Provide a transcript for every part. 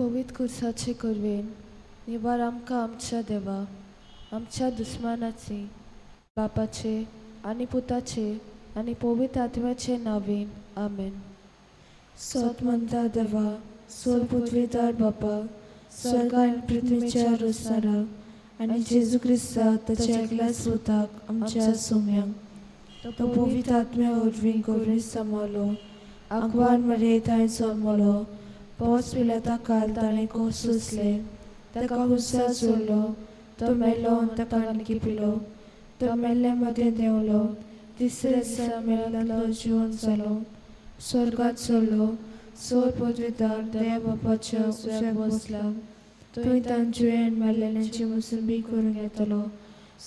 पवित्र कुर्साचे करवेन निवार आमकां आमच्या देवा आमच्या दुस्मानाची बापाचे आनी पुताचे आनी पवित्र आत्म्याचे नांवेन आमेन. सोत म्हणटा देवा, सोल पृथ्वीदार बापा, स्वर्गा आनी पृथ्वीच्या रोसणारा आनी जेजू क्रिस्ता ताच्या एकल्या स्वताक आमच्या सोम्यांक तो पवित्र आत्म्या वरवीं गौरवी सांबाळलो. आगवान मरे ताणें जल्मलो, पोस पिलाता काल ताणें कोस सोंसले, ताका हुस्सार जोडलो, तो मेलो आनी ताका आनी पिलो, तो मेल्ले मदें देंवलो, तिसरे दिसा मेल्लो जिवन जालो, स्वर्गात चडलो, सोल पदवीदार देवा बापाच्या उजव्याक बसला, थंय तांचे जिवेन मेल्ल्यांची मुसलबी करून येतलो.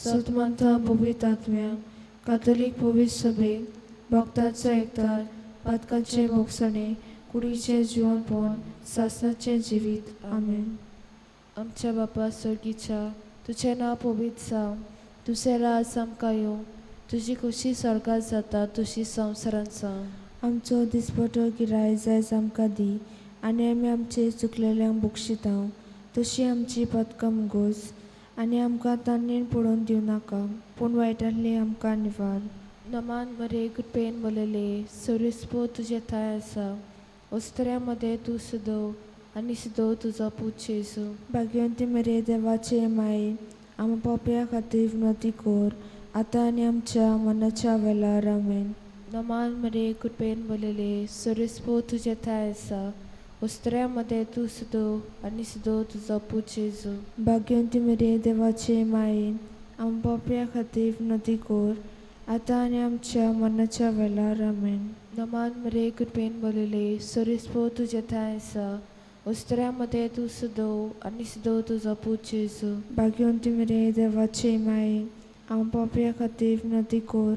सतमंता पवित्र आत्म्या, कातोलीक पवित्र सभेक, भक्तांचो एकठार, पातकांचे मोगसाणे, कुडीचे जिवन पोवन सासणाचे जिवीत. आमेन. आमच्या बापा स्वर्गीच्या, तुझें नांव पवित्र जावं, तुझें राज आमकां येवं, तुजी खुशी स्वर्गात जाता तशी संवसारांत जावं. आमचो दिसपटो गिराय जायज आमकां दी, आनी आमी आमचे चुकलेल्यांक बक्षितांव, तशी आमची पथकां मुगोस, आनी आमकां तान्नेन पडोवन दिवं नाका, पूण वायटांतली आमकां निवार. नमान मरे कृपेन बोलेले, सोरिस्पो तुझे थाय आसा, ओस्तऱ्या मध्ये तूं सुदो आनी सुदो तुजो पूत जेजू. भाग्यवंती मरे देवाचे माये, आमी पापया खातीर विनंती कर, आतां आनी आमच्या मनाच्या वेळार. आमेन. नमान मरे कृपेन बोलेले, सोरिस्पो तुझे थाय आसा, ओस्तऱ्या मध्ये तूं सुदो आनी सुदो तुजो पूत जेजू. भाग्यवंती मरे देवाचे माये, आमी पापया खातीर विनंती कर, आतां आनी आमच्या मनाच्या वेळार. आमेन. नमान मरे कृपेन बोलेले, सोरिस्पो तुझे थाय आसा, ओस्तऱ्या मध्ये तूं सुदो आनी सुदो तुजो पूत जेजू. भाग्यवंती मरे देवाचे माये, आमी पापया खातीर विनंती कर,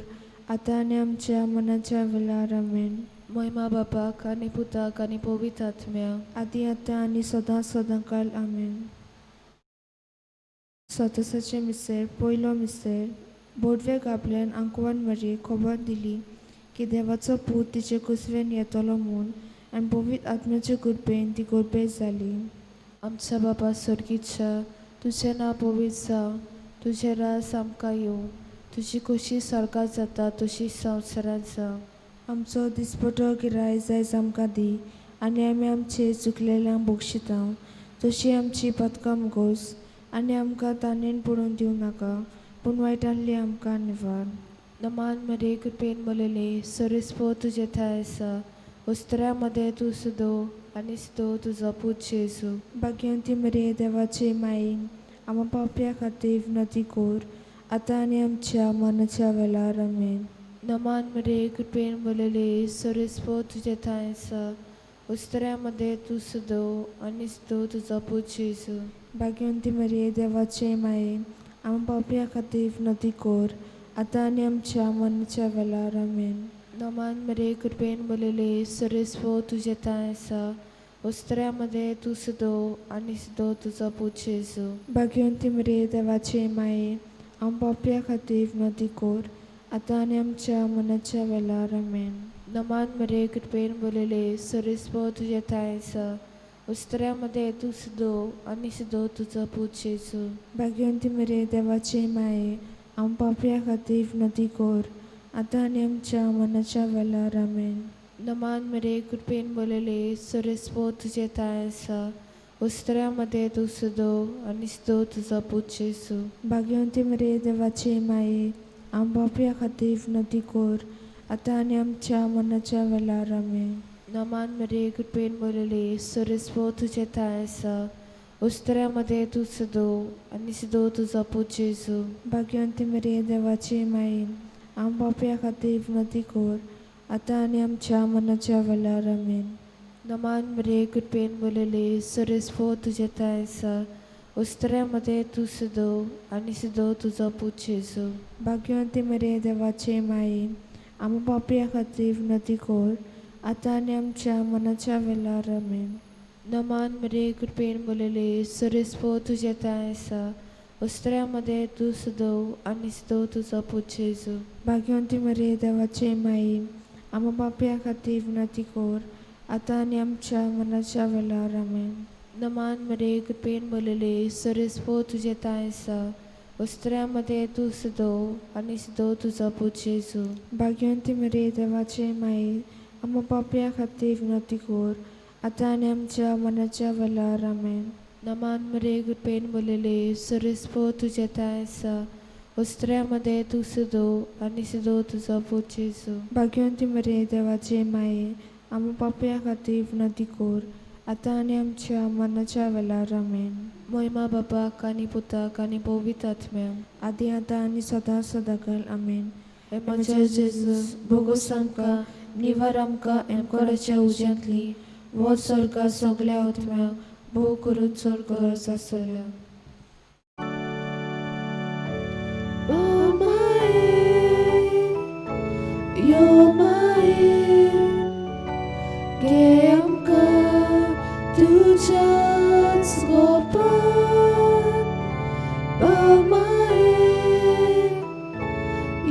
आतां आनी आमच्या मनाच्या वेळार. आमेन. महिमा बापाक आनी पुताक आनी पवित्र आत्म्या, आदी आतां आनी सदां सदांकाल. आमेन. सतसाचे मिसेर पयलो मिसेर बोडवे गाबल्यान आंकवान मरी खबर दिली की देवाचो पूत तिचे कुसवेन येतलो म्हूण, आनी पवित्र आत्म्याचे कृपेन ती गोडबेज जाली. आमच्या बापा स्वर्गीच्या, तुझें नांव पवित्र जावं, तुझें राज आमकां येवं, तुजी खुशी स्वर्गात जाता तशी संवसारांत जावं. आमचो दिसपटो गिराय जायज आमकां दी, आनी आमी आमचे चुकलेल्यांक बक्षितांव, तशी आमची पथकां मुगोस, आनी आमकां तान्नेन पडोवन दिवं नाका, पूण वायटांतली आमकां निवार. नमान मरे कृपेन बोलेले, सोरिस्पो तुझे थाय आसा, ओस्तऱ्या मध्ये तूं सुदो आनी सुदो तुजो पूत जेजू. भाग्यवंती मरे देवाचे माये, आमी पापया खातीर विनंती कर, आतां आनी आमच्या मनाच्या वेळार. आमेन. नमान मरे कृपेन बोलेले, सोरिस्पो तुझे थाय आसा, ओस्तऱ्या मध्ये तूं सुदो आनी सुदो तुजो पूत जेजू. भाग्यवंती मरे देवाचे माये, आमी पापया खातीर विनंती कर, आतां आनी आमच्या मनाच्या वेळार. आमेन. नमान मरे कृपेन बोलेले, सोरिस्पो तुझे थाय आसा, ओस्तऱ्या मध्ये तूं सुदो आनी सुदो तुजो पूत जेजू. भाग्यवंती मरे देवाचे माये, आमी पापया खातीर विनंती कर, आतां आनी आमच्या मनाच्या वेळार. आमेन. नमान मरे कृपेन बोलेले, सोरिस्पो तुझे थाय आसा, ओस्तऱ्या मध्ये तूं सुदो आनी सुदो तुजो पूत जेजू. भाग्यवंती मरे देवाचे माये, आमी पापया खातीर विनंती कर, आतां आनी आमच्या मनाच्या वेळार. आमेन. नमान मरे कृपेन बोलेले, सोरिस्पो तुझे थाय आसा, ओस्तऱ्या मध्ये तूं सुदो आनी सुदो तुजो पूत जेजू. भाग्यवंती मरे देवाचे माये, आमी पापया खातीर विनंती कर, आतां आनी आमच्या मनाच्या वेळार. आमेन. नमान मरे कृपेन बोलेले, सोरिस्पो तुझे थाय आसा, ओस्तऱ्या मध्ये तूं सुदो आनी सुदो तुजो पूत जेजू. भाग्यवंती मरे देवाचे माये, आमी पापया खातीर विनंती कर, आतां आनी आमच्या मनाच्या वेळार. आमेन. नमान मरे कृपेन बोलेले, सोरिस्पो तुझे थाय आसा, ओस्तऱ्या मध्ये तूं सुदो आनी सुदो तुजो पूत जेजू. भाग्यवंती मरे देवाचे माये, आमी पापया खातीर विनंती कर, आतां आनी आमच्या मनाच्या वेळार. आमेन. नमान मरे कृपेन बोलेले, सोरिस्पो तुझे थाय आसा, ओस्तऱ्या मध्ये तूं सुदो आनी सुदो तुजो पूत जेजू. भाग्यवंती मरे देवाचे माये, आमी पापया खातीर विनंती कर, आतां आनी आमच्या मनाच्या वेळार. आमेन. नमान मरे कृपेन बोलले सरेस्पो तुझे तायसा वस्त्र्यामध्ये तू सदो आणि सदो तुझा पूज जेजू. भाग्यवंती मरे देवाचे माये आम्हा पापया खातीर विनंती कर आता आणि आमच्या मनाच्या वेळार आमेन. नमान मरे कृपेन बोलले सरेस्पो तुझे तायसा वस्त्र्यामध्ये तू सदो आणि सदो तुझा पूज जेजू. भाग्यवंती मरे देवाचे माये आम्हा पापया खातीर विनंती कर आता आणि आमच्या मनाच्या वेळार आमेन. महिमा बापाक आणि पुताक आणि पवित्र आत्म्याक आदी आता आणि सदा सदाकाल आमेन. म्हज्या जेजूस बोगूस आमकां निवार आमकां एमकोराच्या उज्यांतली वो स्वर्गा सगल्या आत्म्याक भोव करून चड गरज आसल्या. ओ माये यो माये घे आमकां तुज्याच गोपान. ओ माये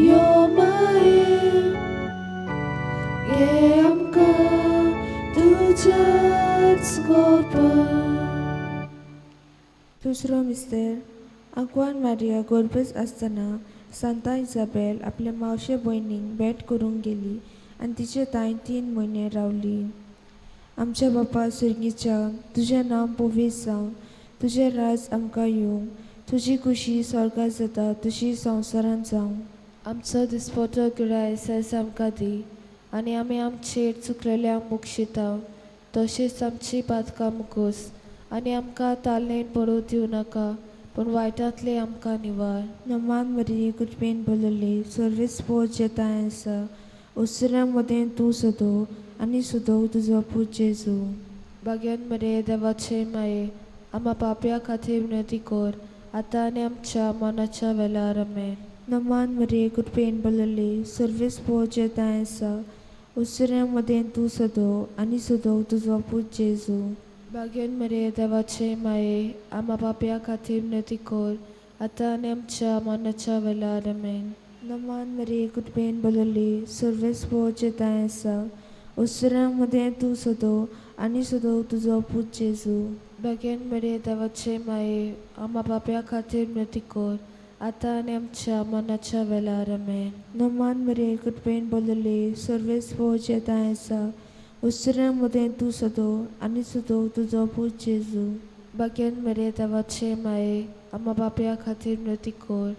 यो माये घे आमकां तुज्याच गोपान. दुसरो मिस्तेर आग्वान मारिया गोरबेज आसतना सांता इजाबेल आपल्या मावशे भयणीक भेट करूंक गेली आनी तिचे थंय 3 म्हयने रावली. आमच्या बापा सुर्गीच्या तुजें नांव पवित्र जावं, तुजें राज आमकां येवं, तुजी खुशी स्वर्गांत जाता तशी संवसारांत जावं. आमचो दिसपतो गिराय सेज आमकां दी आनी आमी आमचेर चुकलेल्यांक बक्षिता तशेंच आमची पातकां मुकोस आनी आमकां तालनेन पडूं दिवं नाका पूण वायटांतले आमकां निवार. नमान मरी कृपेन भरलेले सर्वेस पोच जेताय आसा उसरां मदें तूं सदो आनी सदो तुजो पूज जेजू. भाग्यान मरे देवाचे माये आम्हा पापया खातीर विनंती कर आतां आनी आमच्या मनाच्या वेळार आमेन. नमान मरी कृपेन भरलेले सर्वेस पोच जेताय आसा उसरां मदें तूं सदो आनी सदो तुजो पूज जेजू. भाग्यान मरे देवाचे माये आम्हा पापया खातीर विनंती कर आतां आनी आमच्या मनाच्या वेळार आमेन. नमान मरी कृपेन भरलेले सर्वेस पोच जेताय आसा उसरां मदें तूं सदो आनी सदो तुजो पूज जेजू. भाग्यान मरे देवाचे माये आम्हा पापया खातीर विनंती कर आतां आनी आमच्या मनाच्या वेळार आमेन. नमान मरी कृपेन भरलेले सर्वेस पोच जेताय आसा उसरां मदें तूं सदो आनी सदो तुजो पूज जेजू. भाग्यान मरे देवाचे माये आम्हा पापया खातीर विनंती कर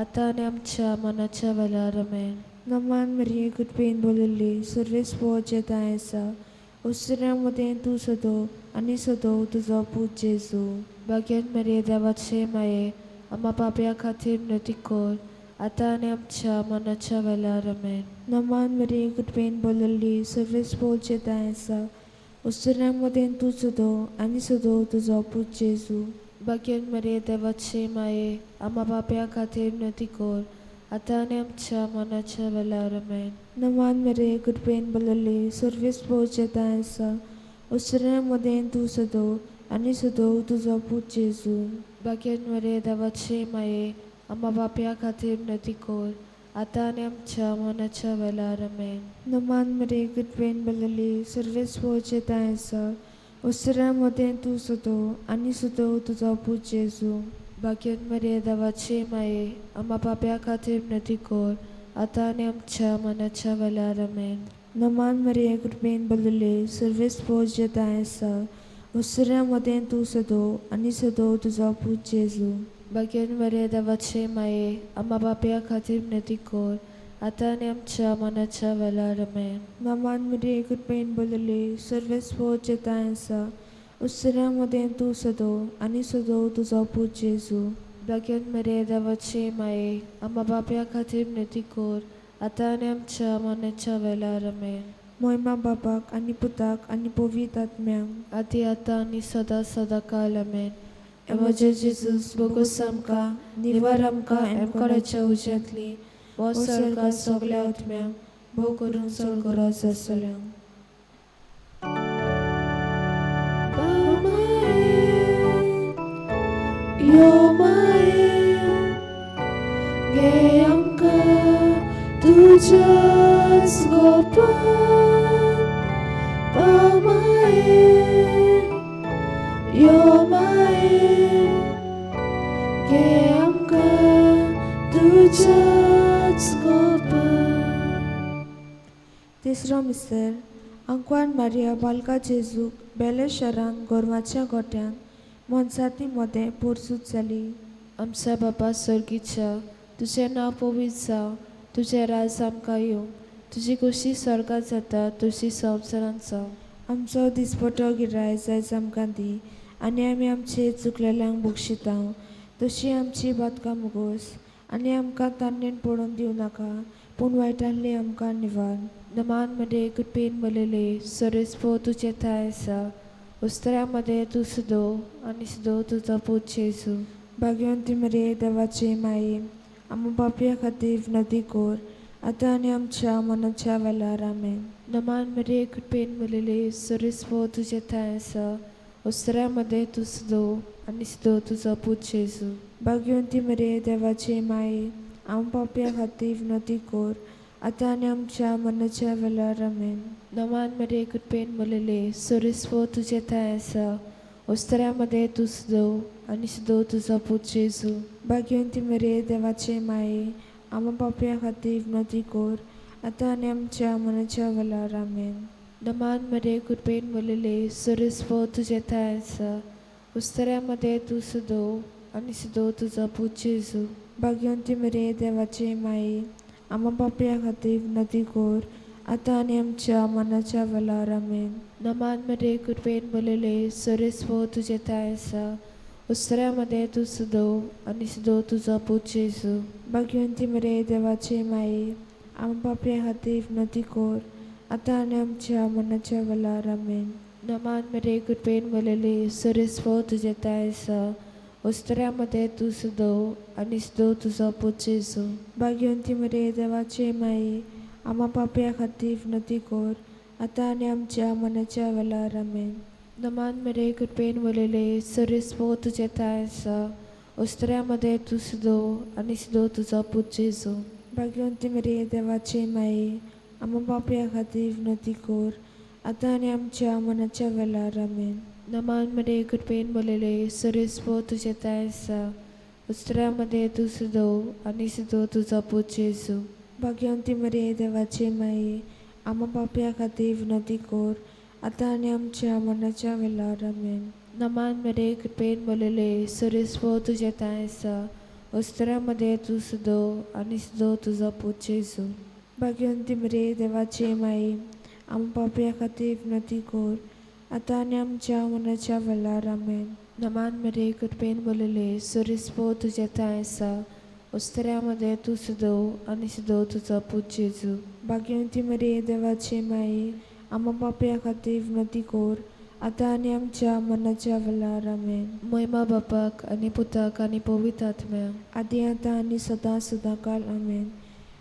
आतां आनी आमच्या मनाच्या वेळार आमेन. नमान मरी कृपेन भरलेले सर्वेस पोच जेताय आसा उसरां मदें तूं सदो आनी सदो तुजो पूज जेजू. भाग्यान मरे देवाचे माये आम्हा पापया खातीर विनंती कर आतां आनी आमच्या मनाच्या वेळार आमेन. नमान मरी कृपेन भरलेले सर्वेस पोच जेताय आसा उसरां मदें तूं सदो आनी सदो तुजो पूज जेजू. भाग्यान मरे देवाचे माये आम्हा पापया खातीर विनंती कर आतां आनी आमच्या मनाच्या वेळार आमेन. नमान मरे कृपेन भरलेले सर्वेस पोच जेताय आसा उसरां मदें तूं सदो आनी सदो तुजो पूज जेजू. भाग्यान मरे देवाचे माये आम्हा पापया खातीर विनंती कर आतां आनी आमच्या मनाच्या वेळार आमेन. नमान मरे कृपेन भरलेले सर्वेस पोच जेताय आसा उसरां मदें तूं सदो आनी सदो तुजो पूज जेजू. भाग्यान मरे देवाचे माये आम्हा पापया खातीर विनंती कर आतां आनी आमच्या मनाच्या वेळार आमेन. नमान मरे कृपेन भरलेले सर्वेस पोच जेताय आसा उसरां मदें तूं सदो आनी सदो तुजो पूज जेजू. भाग्यान मरे देवाचे माये आम्हा पापया खातीर विनंती कर आतां आनी आमच्या मनाच्या वेळार आमेन. नमान मरे कृपेन भरलेले सर्वेस पोच जेताय आसा उसरां मदें तूं सदो आनी सदो तुजो पूज जेजू. भाग्यान मरे देवाचे माये आम्हा पापया खातीर विनंती कर आतां आनी आमच्या मनाच्या वेळार आमेन. महिमा बापाक आनी पुताक आनी पवित्र आत्म्याक आदी आतां आनी सदा सदाकाल आमेन. म्हजे जेजूस बोगूस आमकां निवार आमकां एमकोराच्या उज्यांतली वो स्वर्गा सगल्या आत्म्यांक भोव करून चड गरज आसल्या. ओ माये यो माये घे आमकां तुज्याच गोपान. ओ माये यो माये घे आमकां तुज्याच गोपा. तिसरो मिस्तर आंकवान मारिया बालका जेजूक बेले शारान गोरवाच्या गोट्यान मोनसाती मोदें पोरसूत जाली. आमच्या बापा स्वर्गीच्या, तुझें नांव पवित्र जावं, तुझें राज आमकां येवं, तुजी कुशी स्वर्गात जाता तुजी संवसारांत जावं. आमचो दिसपटो गिराय जायज आमकां दी, आनी आमी आमचे चुकलेल्यांक बक्षिता तशी आमची बातकां मुगोस, आनी आमकां तान्नेन पडून दिवं नाका, पूण वायटांतली आमकां निवार. नमांमध्ये कुटपीन मलेले सोरेस्पो तुझे थाय आसा, उस्तऱ्यामध्ये तूं सुदो आनी सुदो तुजो पूत जेजू. भाग्यवंती मरे देवाचे माये, आमी पापया खातीर विनंती कोर, आतां आनी आमच्या मनाच्या वेळार आमेन. नमांमध्ये कुटपीन मलेले सोरेस्पो तुझे थाय आसा, उस्तऱ्यामध्ये तूं सुदो आनी सुदो तुजो पूत जेजू. भाग्यवंती मरे देवाचे माये, आमी पापया खातीर विनंती कोर, आतां आनी आमच्या मनाच्या वेळार आमेन. नमांमध्ये कुटपीन मलेले सोरेस्पो तुझे थाय आसा, उस्तऱ्यामध्ये तूं सुदो आनी सुदो तुजो पूत जेजू. भाग्यवंती मरे देवाचे माये, आमी पापया खातीर विनंती कोर, आतां आनी आमच्या मनाच्या वेळार आमेन. नमांमध्ये कुटपीन मलेले सोरेस्पो तुझे थाय आसा, उस्तऱ्यामध्ये तूं सुदो आनी सुदो तुजो पूत जेजू. भाग्यवंती मरे देवाचे माये, आमी पापया खातीर विनंती कोर, आतां आनी आमच्या मनाच्या वेळार आमेन. नमांमध्ये कुटपीन मलेले सोरेस्पो तुझे थाय आसा, उस्तऱ्यामध्ये तूं सुदो आनी सुदो तुजो पूत जेजू. भाग्यवंती मरे देवाचे माये, आमी पापया खातीर विनंती कोर, आतां आनी आमच्या मनाच्या वेळार आमेन. नमांमध्ये कुटपीन मलेले सोरेस्पो तुझे थाय आसा, उस्तऱ्यामध्ये तूं सुदो आनी सुदो तुजो पूत जेजू. भाग्यवंती मरे देवाचे माये, आमी पापया खातीर विनंती कोर, आतां आनी आमच्या मनाच्या वेळार आमेन. नमांमध्ये कुटपीन मलेले सोरेस्पो तुझे थाय आसा, उस्तऱ्यामध्ये तूं सुदो आनी सुदो तुजो पूत जेजू. भाग्यवंती मरे देवाचे माये, आमी पापया खातीर विनंती कोर, आतां आनी आमच्या मनाच्या वेळार आमेन. नमांमध्ये कुटपीन मलेले सोरेस्पो तुझे थाय आसा, उस्तऱ्यामध्ये तूं सुदो आनी सुदो तुजो पूत जेजू. भाग्यवंती मरे देवाचे माये, आमी पापया खातीर विनंती कोर, आतां आनी आमच्या मनाच्या वेळार आमेन. नमांमध्ये कुटपीन मलेले सोरेस्पो तुझे थाय आसा, उस्तऱ्यामध्ये तूं सुदो आनी सुदो तुजो पूत जेजू. भाग्यवंती मरे देवाचे माये, आमी पापया खातीर विनंती कोर, आतां आनी आमच्या मनाच्या वेळार आमेन. नमांमध्ये कुटपीन मलेले सोरेस्पो तुझे थाय आसा, उस्तऱ्यामध्ये तूं सुदो आनी सुदो तुजो पूत जेजू. भाग्यवंती मरे देवाचे माये, आमी पापया खातीर विनंती कोर, आतां आनी आमच्या मनाच्या वेळार आमेन. महिमा बापाक आनी पुताक आनी पवित्र आत्म्याक, आदी आतां आनी सदां सदांकाळ आमेन.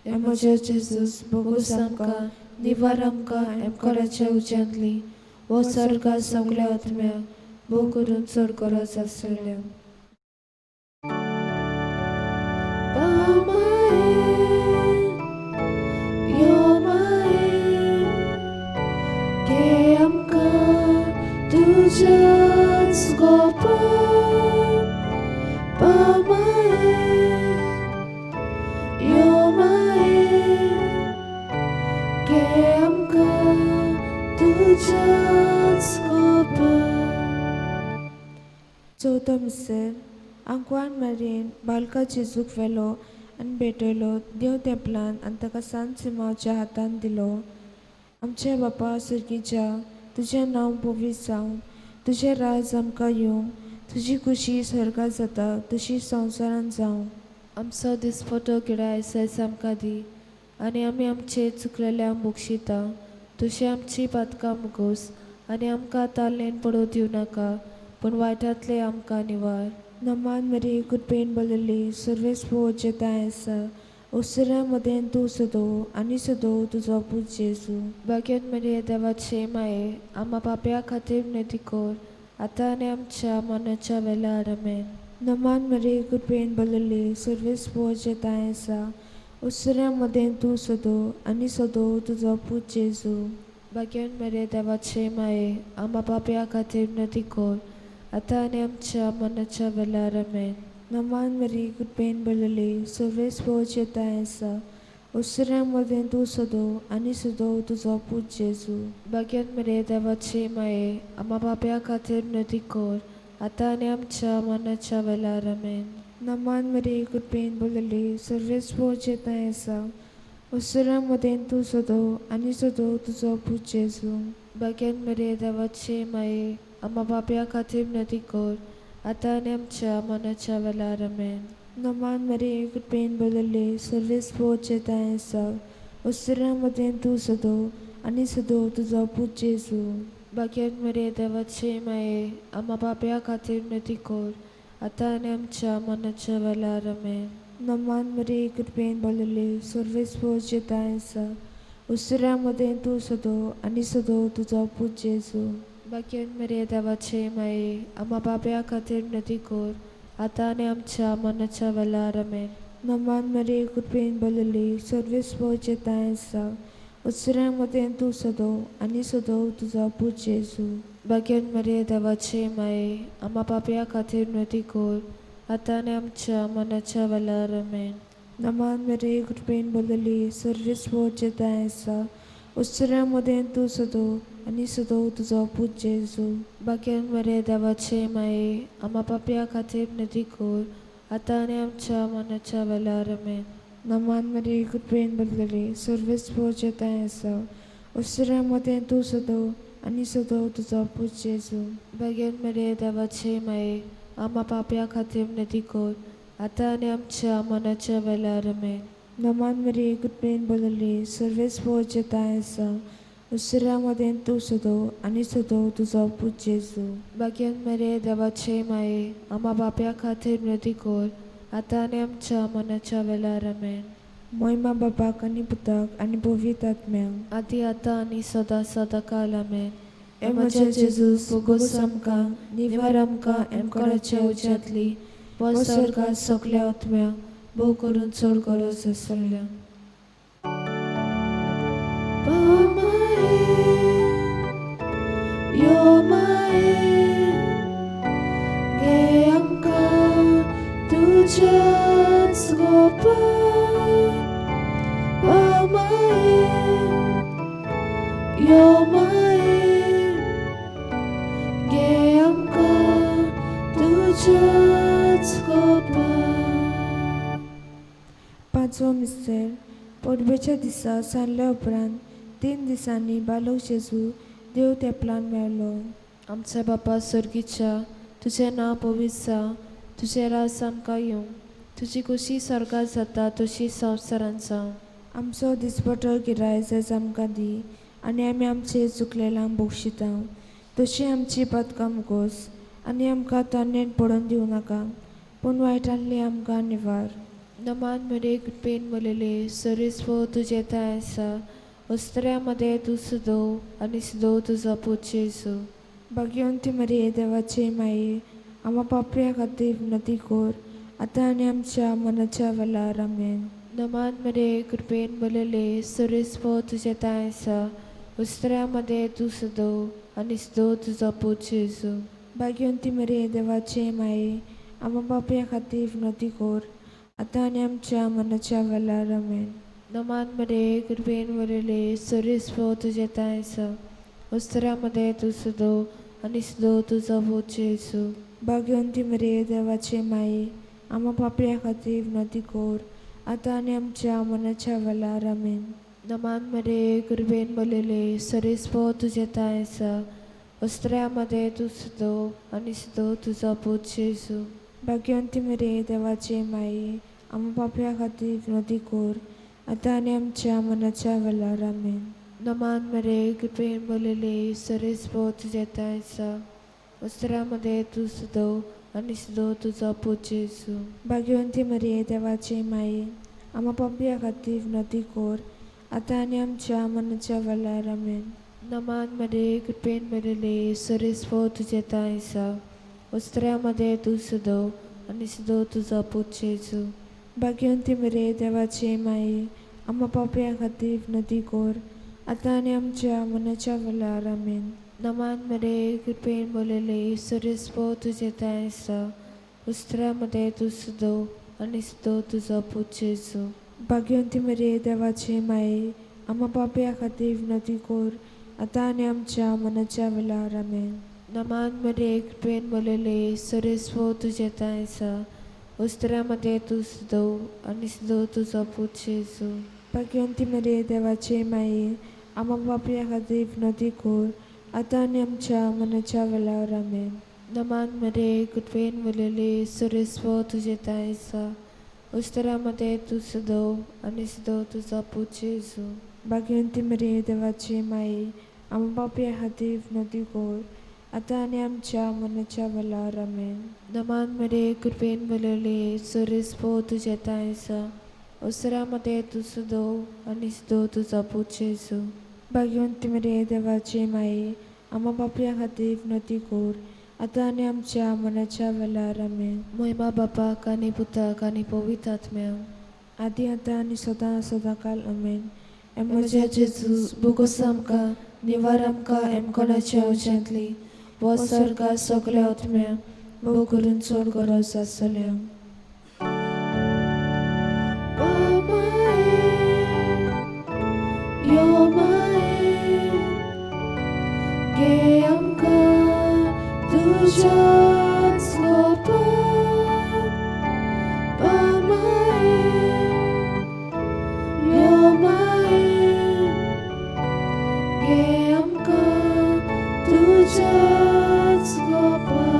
म्हजे जेजूस बोगूस आमकां निवार आमकां एमकोराच्या उज्यांतली वो सर्गा सगल्या आत्म्याक भोव करून चड गरज आसलेल्या. यो माये घे आमकां तुज्याच गोपान. यो माये घे आमकां तुज्याच गोपान. चवथो मिस्तर आंकवान मारयेन बालका जेजूक व्हेलो आनी भेटयलो देव तेंपलान आनी ताका सांत सिमाच्या हातान दिलो. आमच्या बापा सर्गीच्या, तुजें नांव पवित्र जावं, तुजें राज आमकां येवं, तुजी कुशी स्वर्गात जाता तशी संवसारांत जावं. आमचो दिसपटो गिराय आयज आमकां दी, आनी आमी आमचे चुकलेल्यांक बक्षिता तशी आमची पातकां मुगोस, आनी आमकां ताल्लेन पडूं दिवं नाका, पूण वायटांतले आमकां निवार. नमान मरे कुटपेन बलले सर्वेस्पो जेताय आसा, उसरा मदें तूं सदो आनी सदो तुजो पूत जेजू. भाग्यवान मरिये देवाचे माये, आम्हा पाप्या खातीर विनंती कर, आतां आनी आमच्या मरणाच्या वेळार आमेन. नमान मरे कुटपेन बलले सर्वेस्पो जेताय आसा, उसरा मदें तूं सदो आनी सदो तुजो पूत जेजू. भाग्यवान मरिये देवाचे माये, आम्हा पाप्या खातीर विनंती कर, आता आणि आमच्या मनाच्या वेळार आमेन. नमान मरी कृपेन भरलेली सर्वेस पोच येता येसा उसऱ्यांमध्ये तू सदो आणि सदो तुझो पूत जेजू. भाग्यान मरे देवाचे माये आम्हा बाप्या खातीर नदी कोर. आता आणि आमच्या मनाच्या वेळार आमेन. नमान मरी कृपेन भरलेली सर्वेस पोच येता येसा उसऱ्यांमध्ये तू सदो आणि सदो तुझो पूत जेजू. भाग्यान मरे देवाचे माये आम्हा बाप्या खातीर नदी कोर. आता आणि आमच्या मनाच्या वेळार आमेन. नमान मरी कृपेन भरलेली सर्वेस पोच येता येसा उसऱ्यांमध्ये तू सदो आणि सदो तुझो पूत जेजू. भाग्यान मरे देवाचे माये आम्हा बाप्या खातीर नदी कोर. आता आणि आमच्या मनाच्या वेळार आमेन. नमान मरी कृपेन भरलेली सर्वेस पोच येता येसा उसऱ्यांमध्ये तू सदो आणि सदो तुझो पूत जेजू. भाग्यान मरे देवाचे माये आम्हा बाप्या खातीर नदी कोर. आता आणि आमच्या मनाच्या वेळार आमेन. नमान मरी कृपेन भरलेली सर्वेस पोच येता येसा उसऱ्यांमध्ये तू सदो आणि सदो तुझो पूत जेजू. भाग्यान मरे देवाचे माये आम्हा बाप्या खातीर नदी कोर. आता आणि आमच्या मनाच्या वेळार आमेन. नमान मरी कृपेन भरलेली सर्वेस पोच येता येसा उसऱ्यांमध्ये तू सदो आणि सदो तुझो पूत जेजू. भाग्यान मरे देवाचे माये आम्हा बाप्या खातीर नदी कोर. आता आणि आमच्या मनाच्या वेळार आमेन. नमान मरी कृपेन भरलेली सर्वेस पोच येता येसा उसऱ्यांमध्ये तू सदो आणि सदो तुझो पूत जेजू. भाग्यान मरे देवाचे माये आम्हा बाप्या खातीर नदी कोर. आता आणि आमच्या मनाच्या वेळार आमेन. नमान मरी कृपेन भरलेली सर्वेस पोच येता येसा उसऱ्यांमध्ये तू सदो आणि सदो तुझो पूत जेजू. भाग्यान मरे देवाचे माये आम्हा बाप्या खातीर नदी कोर. आता आणि आमच्या मनाच्या वेळार आमेन. महिमा बापाक आणि पुताक आणि पवित्र आत्म्याक आदी आता आणि सदा सदा काल आमेन. ए म्हज्या जेजूस भोगोस आमकां निवार आमकां एमकाराच्या उज्यांतली वो सर्गात सगल्या आत्म्याक भोव करून चड गरज आसल्या. यो माये घे आमकां तुज्याच गोपान. ओ माये यो माये घे आमकां तुज्याच गोपान. पांचवो मिस्तेर पडबेच्या दिसा सांडल्या उपरांत 3 दिसांनी बालक जेजू देव तेंपलान मेळ्ळो. आमच्या बापा सर्गीच्या तुझें नांव पवित्र जावं. तुजें राज आमकां येवं. तुजी खुशी स्वर्गात जाता तशी संवसारांत जावं. आमचो दिसपटो गिराय आयज आमकां दी आनी आमी आमचे चुकलेल्यांक बक्षिता तशी आमची पदकां मुगोस आनी आमकां तोंडेन पडोवन दिवं नाका पूण वायटांतली आमकां निवार. नमान मरे कृपेन मलेले सरीसपो तुजे ताय आसा. वस्त्र्यामध्ये तू सुदो आनी सुदो तुजो पूत जेजू. भाग्यवंती मरिये देवाचे माये आम्हा पापऱ्या खातीर विनंती कोर आतां आनी आमच्या मनाच्या वेळार आमेन. नमान मरे कृपेन मलेले सरीसपो तुजे ताय आसा. वस्त्र्यामध्ये तू सुदो आनी सुदो तुजो पूत जेजू. भाग्यवंती मरिये देवाचे माये आम्हा पापऱ्या खातीर विनंती कोर आतां आनी आमच्या मनाच्या वेळार आमेन. नमान मरे कृपेन मलेले सरीसपो तुजे ताय आसा. वस्त्र्यामध्ये तू सुदो आनी सुदो तुजो पूत जेजू. भाग्यवंती मरिये देवाचे माये आम्हा पापऱ्या खातीर विनंती कोर आतां आनी आमच्या मनाच्या वेळार आमेन. नमान मरे कृपेन मलेले सरीसपो तुजे ताय आसा. वस्त्र्यामध्ये तू सुदो आनी सुदो तुजो पूत जेजू. भाग्यवंती मरिये देवाचे माये आम्हा पापऱ्या खातीर विनंती कोर आतां आनी आमच्या मनाच्या वेळार आमेन. नमान मरे कृपेन मलेले सरीसपो तुजे ताय आसा. वस्त्र्यामध्ये तू सुदो आनी सुदो तुजो पूत जेजू. भाग्यवंती मरिये देवाचे माये आम्हा पापऱ्या खातीर विनंती कोर आतां आनी आमच्या मनाच्या वेळार आमेन. नमान मरे कृपेन मलेले सरीसपो तुजे ताय आसा. वस्त्र्यामध्ये तू सुदो आनी सुदो तुजो पूत जेजू. भाग्यवंती मरिये देवाचे माये आम्हा पापऱ्या खातीर विनंती कोर आतां आनी आमच्या मनाच्या वेळार आमेन. नमान मरे कृपेन बोलेले ईश्वरेस्पो तुझे तायसा उस्त्रामध्ये तू सुदो आणि सुदो तुझा पूत जेजू. भाग्यवंती मरिये देवाचे माये, आम्हा पापया खातीर विनंती कर, आता आणि आमच्या मनाच्या वेळार आमेन. नमान मरे कृपेन बोलेले ईश्वरेस्पो तुझे तायसा उस्त्रामध्ये तू सुदो आणि सुदो तुझा पूत जेजू. भाग्यवंती मरिये देवाचे माये, आम्हा पापया खातीर विनंती कर, आता आणि आमच्या मनाच्या वेळार आमेन. नमान मरे कृपेन बोलेले ईश्वरेस्पो तुझे तायसा उस्त्रामध्ये तू सुदो आणि सुदो तुझा पूत जेजू. भाग्यवंती मरिये देवाचे माये, आम्हा पापया खातीर विनंती कर, आता आणि आमच्या मनाच्या वेळार आमेन. नमान मरे कृपेन बोलेले ईश्वरेस्पो तुझे तायसा उस्त्रामध्ये तू सुदो आणि सुदो तुझा पूत जेजू. भाग्यवंती मरिये देवाचे माये, आम्हा पापया खातीर विनंती कर, आता आणि आमच्या मनाच्या वेळार आमेन. महिमा बापाक आनी पुताक आनी पवित्र आत्म्याक आदी आता आणि सदां काल आमेन. म्हज्या जेजू बुगोस आमकां निवार आमकां एमकोणाच्या उज्यांतली वो सर्गा सगल्या आत्म्यांक भोव करून चड गरज आसल्या. यो माये घे आमकां तुज्याच गोपान. ओ माये यो माये घे आमकां तुज्याच गोपान.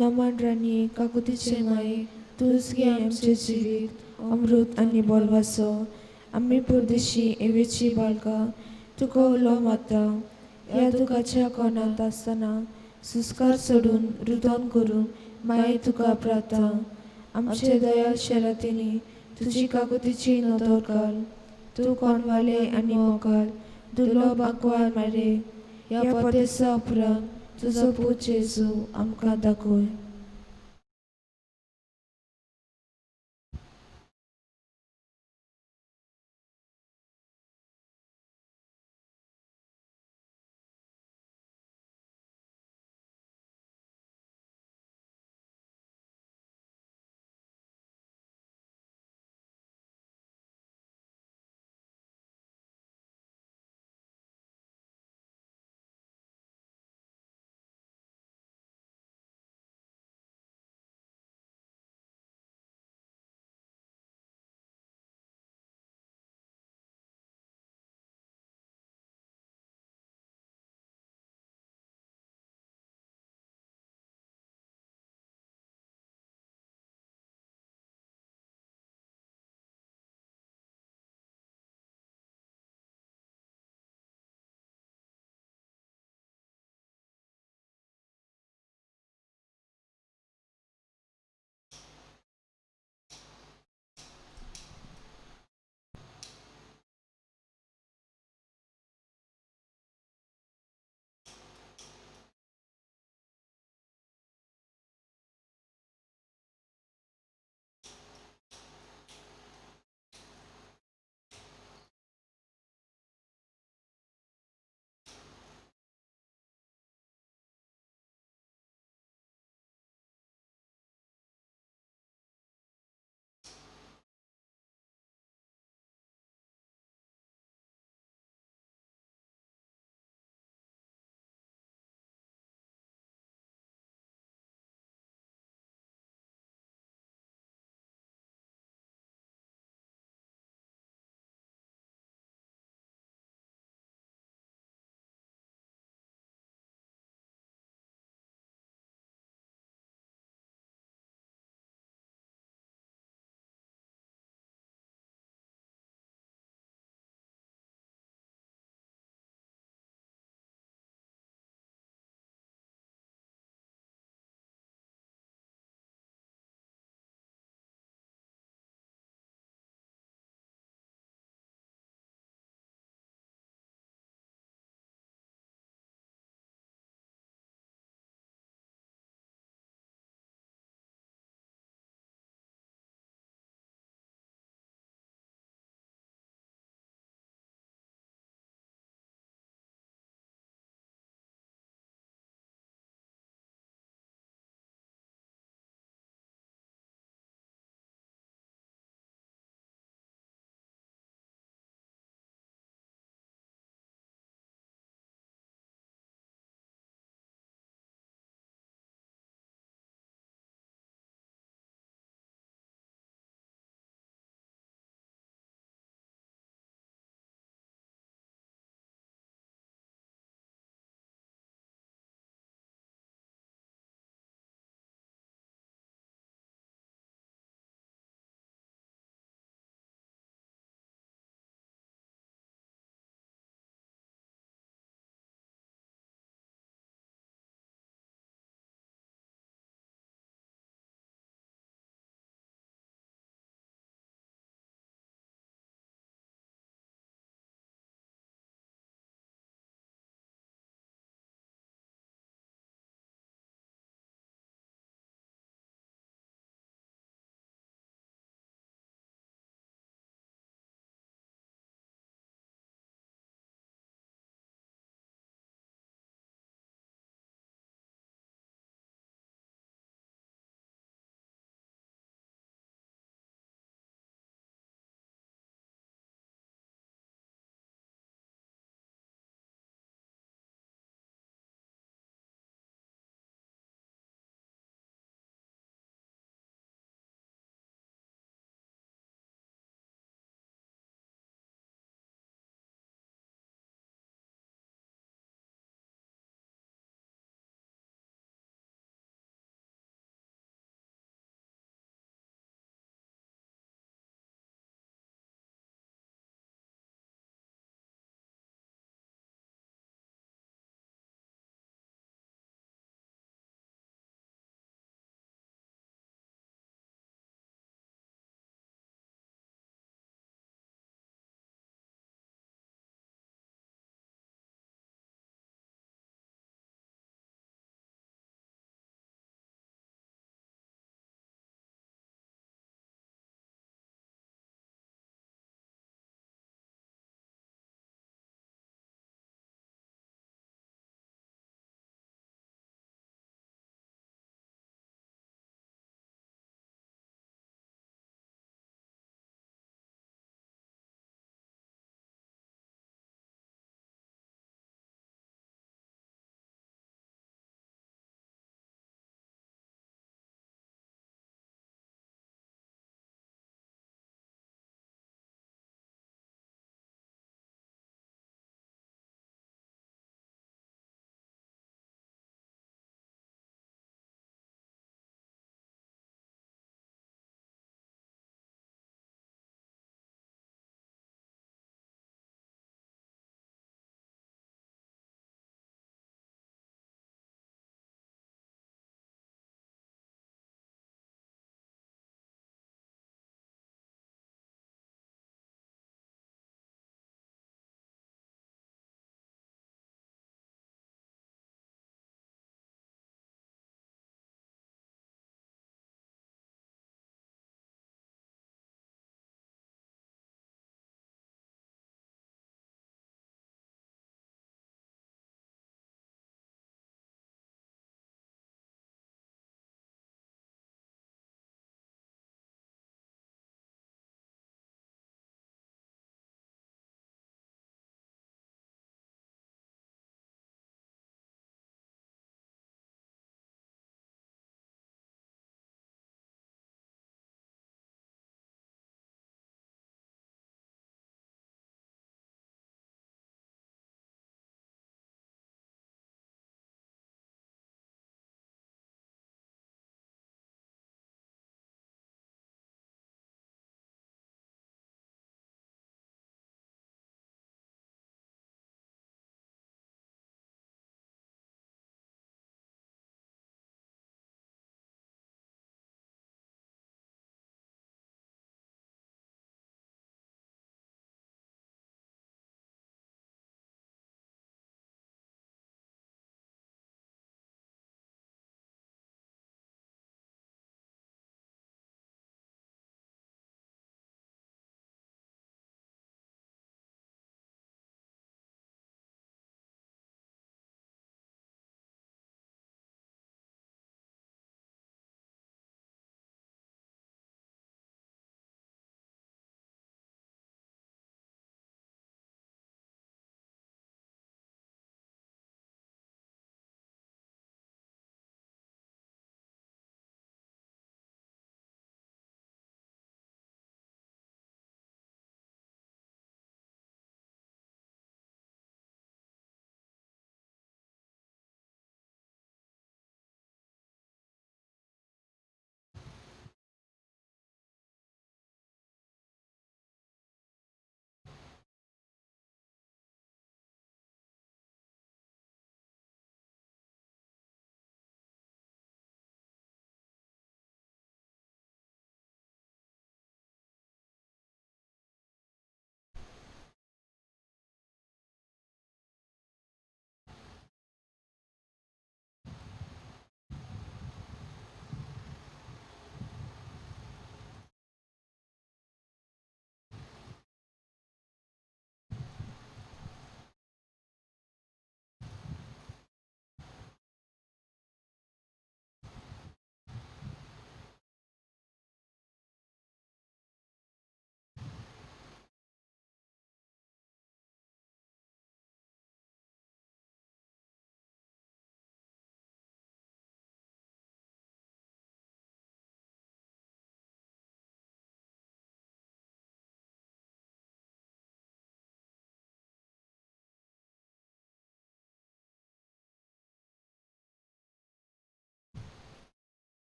नमन राणी काकुतीचे माये, तूच घे आमचे जिवीत अमृत आणि बोलवासो. आम्ही परदेशी एवेची बाळगां तुका उलो माता, ह्या दुखाच्या कोणात आसतना सुस्कार सोडून रुदन करून माये तुका प्रार्थना. आमचे दयाल शरातीनी तुजी काकुतीची नदर घाल. तू कोणवाले आनी मोगाल दुर्लभ आंकवार मारे, ह्या पदेसा उपरांत तुजो पूत जेजू आमकां दाखय.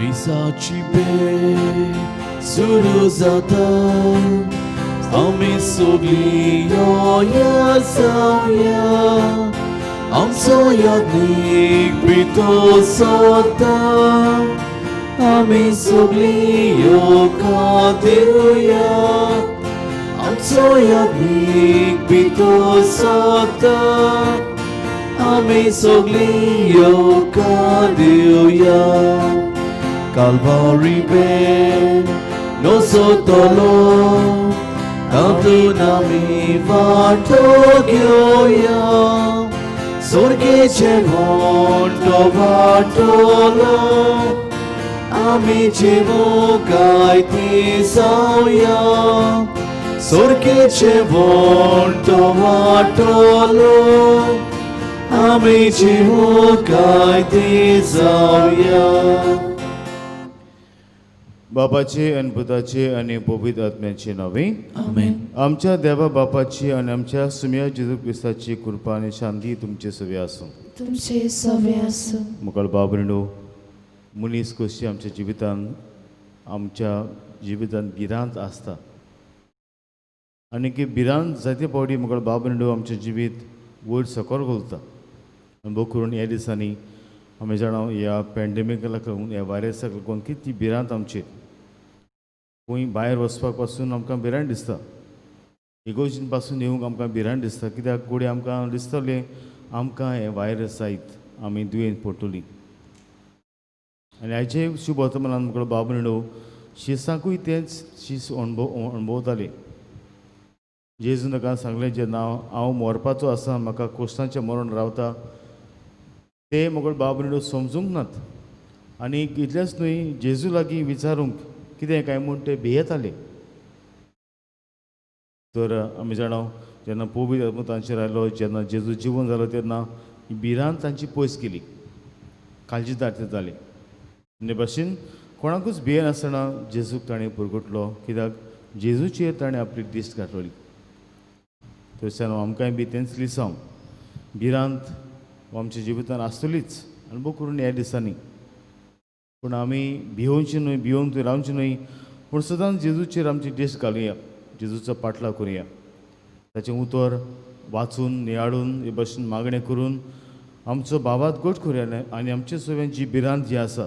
दिसाची भेट सुरू जाता आमी सगळीं या जावया आमचो यादीक भितो सोदता आमी सगळीं योगा दिवया आमचो यादीक भितो सोदता आमी सगळीं योगा दिवया Calvary Ben nosotolo तातून आमी वाटो घेवया स्वर्गेचे मोठो वाटोलो आमी जिवोगाय ती जावया स्वर्गेचे मोठो वाटोलो आमी जिवोगाय ती जावया बापाचे आणि पुताचे आणि पवित्र आत्म्याचे नावे आमेन. आमच्या देवा बापाची आणि आमच्या सुम्या जेजू क्रिस्ताची कृपा आणि शांती तुमचे सवे आसूं तुमचे सवे आसूं. मुखार बाबरिणो मनीस कशी आमच्या जिवितांत भिरांत आसता आनी की भिरांत जायते फावटी मुखार बाबरिणो आमचें जिवीत वयर सकयल घालता आनी भोव करून ह्या दिसांनी आमी जाणा ह्या पॅन्डेमिकाक लागून ह्या वायरसाक लागून कितली भिरांत आमचेर खंय भायर वचपाक पासून आमकां भिरांत दिसता इगोर्जीन पासून येवंक आमकां भिरांत दिसता कित्याक फुडें आमकां दिसतलें आमकां हे वायरस जायत आमी दुयेंत पडटलीं आनी हाचे शुभ वर्तमानांत मुखार बाबरिणो शिसाकूय तेंच शीस अणभवताले जेजून ताका सांगलें जेन्ना हांव मरपाचो आसा म्हाका कोश्टांचें मरण रावता ते मुखार बाबरिणो समजूंक नात आनी इतलेंच न्हय जेजू लागीं विचारूंक कितें काय म्हूण ते भियेताले तर आमी जाणा जेन्ना पवित्र आत्मो तांचेर आयलो जेन्ना जेजू जिवन जालो तेन्ना ही भिरांत तांची पयस केली काळजीदार जाले आनी भाशेन कोणाकूच भियेनासतना जेजूक ताणें पुरगटलो कित्याक जेजूचेर ताणें आपली दिश्ट घातली थंयच्यान आमकांय बी तेंच लिसांव भिरांत आमच्या जिवितांत आसतलीच आनी भोव करून ह्या दिसांनी पूण आमी भिवोवची न्हय भिवून थंय रावची न्हय पूण सदांच जेजूचेर आमची दिश्ट घालुया जेजूचो पाटलाव करुया ताचें उतर वाचून नियाळून हे भाशेन मागणें करून आमचो बाबात गोठ करुया आनी आमचे सगळ्यांची जी भिरांत जी आसा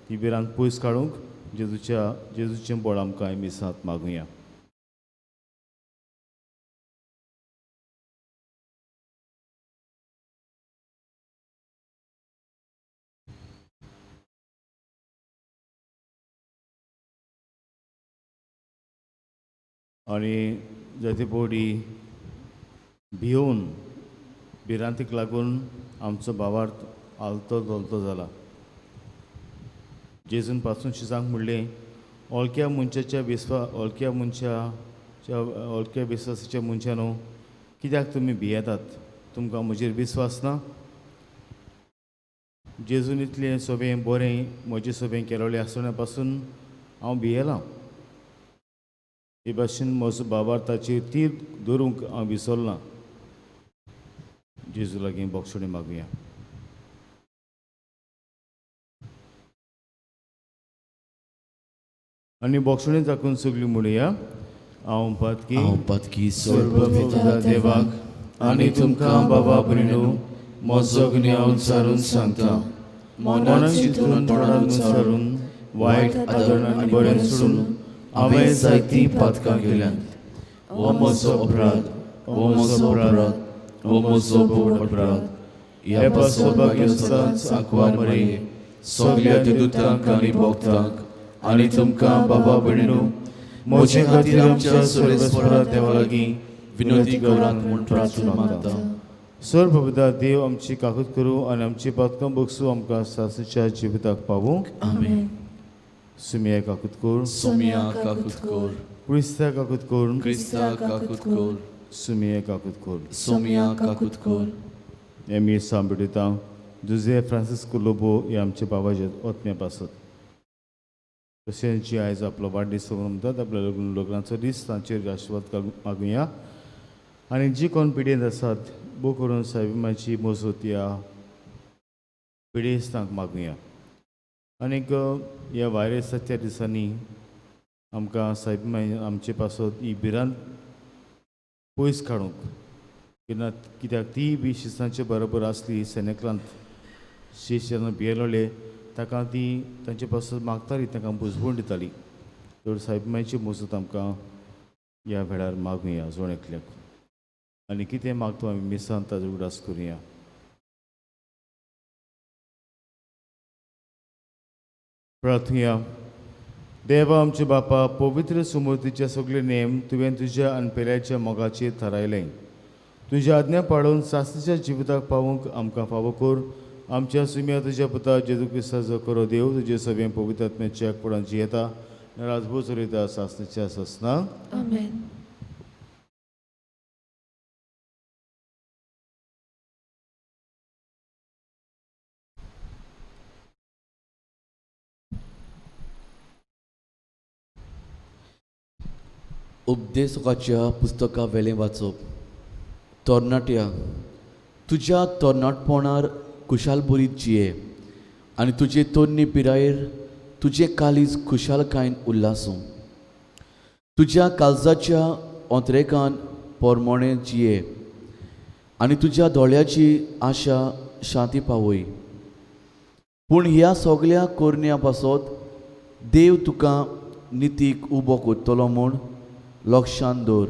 ती भिरांत पयस काडूंक जेजूचें बळ आमकां आमी साथ मागुया आनी जायते फावटी भिवून भिरांतीक लागून आमचो भावार्थ आलतो धोलतो जाला जेजून पासून शिसांक म्हणलें अळक्या विस्वासाच्या मनशानो कित्याक तुमी भियेतात तुमकां म्हजेर विस्वास ना जेजून इतलें सोबें बरें म्हजें सोबें केलोलें आसतना पासून हांव भियेलां हे भाशेन म्हजो भावार्थाचेर तीर धरूंक हांव विसरना जेजू लागीं बोक्षणी मागुया आनी बोक्षणी दाखोवन सगळीं म्हणुया हांव पातकी सर्वपिता देवाक आनी तुमकां बाबा भयणू म्हजो गुन्यांव उच्चारून सांगता मनान चिंतून तोंडान उच्चारून वायट आदरण आनी बरें सोडून हांवें जायतीं पातकां केल्यात हो म्हजो अपराध हो म्हजो व्हड अपराध ह्या पासोबागी सदांच आंकवार मरे सगळ्या देदूतांक आनी भोगतांक आनी तुमकां बाबा भयणू म्हजे खातीर आमच्या सर्वेस्परा देवा लागीं विनोदी गौरांक म्हूण प्रार्थना मागता सर्वप्रभुता देव आमची काकूत करूं आनी आमची पातकां बगसूं आमकां सासूच्या जिविताक पावूंक आमेन. सुमिया काकूत कोर सोमिया काकूत कोर. क्रिस्ता काकूत कोर क्रिस्ता काकूत कोर. सुमिया काकूत कोर सोमिया काकूत कोर. एमी सांबिडिता जुझे फ्रांसिस्को लोबो हे आमचे बाबाचे ओतम्या पासत तशेंच जी आयज आपलो वाडदीस म्हणटात आपल्या लग्नाचो दीस तांचेर आशिर्वाद मागुया आनी जी कोण पिडेंत आसात भोव करून सायबिमाची मजत ह्या पिडेस्त तांकां मागुया आनीक ह्या व्हायरसाच्या दिसांनी आमकां साहेब आमचे पासत ही भिरांत पयस काडूंक कित्याक ती बी शिस्तांचे बरोबर आसली सेनेक्रांत शीस जेन्ना भियेलोले ताका ती तांचे पासत मागताली तांकां बुजवण दिताली तर साहेबमायची मजत आमकां ह्या वेळार मागुया जोण एकल्याक आनी कितें मागता आमी मिसान ताजो उडास करुया. प्रार्थुया. देवा आमचे बापा, पवित्र सुमूर्तीचे सगळे नेम तुवें तुज्या अनपेल्याच्या मोगाचेर थारायलें. तुज्या आज्ञा पाळून सासणेच्या जिविताक पावूंक आमकां फावो कर. आमच्या सुम्या तुज्या पुता जेजू क्रिस्ताचो करो देव तुजे सगळे पवित्र आत्म्याच्या एकपणान जियेता राजभोग चलयता सासणेच्या ससना. आमेन. उपदेशकाच्या पुस्तका वेलें वाचप. तरणाट्या, तुज्या तरणाटपणार खुशालबरीत जिये आनी तुजे तोरणी पिरायेर तुजें कालीज खुशालकायेन उल्लासूं. तुज्या काळजाच्या अंतरेकान पोरमोणें जिये आनी तुज्या दोळ्याची आशा शांती पावय. पूण ह्या सगळ्या कोरण्या पासत देव तुका नितीक उबो करतलो म्हूण लक्षांत दवर.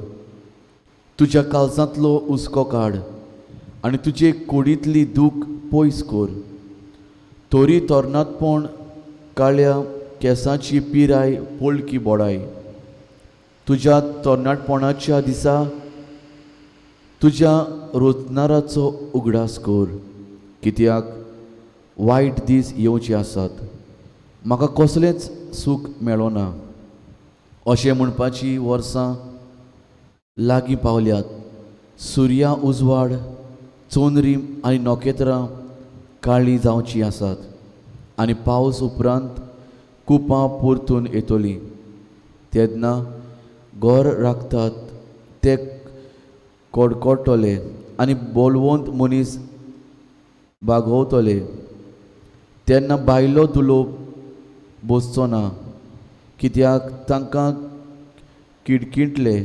तुज्या काळजांतलो हुस्को काड आनी तुजे कुडींतली दूख पयस कर. तोरी तरणाटपण काळ्या केंसांची पिराय पोळकी बोडाय. तुज्या तरणाटपणाच्या दिसा तुज्या रोजनाराचो उगडास कर. कित्याक वायट दीस येवचे आसात, म्हाका कसलेंच सूख मेळोना अशें म्हणपाची वर्सां लागीं पावल्यात. सुर्या उजवाड, चोनरी आनी नोखेत्रां काळी जावची आसात आनी पावस उपरांत कुपां परतून येतलीं. तेन्ना घर राखतात ते कडकडटले आनी बोलवंत मनीस बागोवतले. तेन्ना बायलो दुलोप बसचो ना, कित्याक तांकां किडकिंटले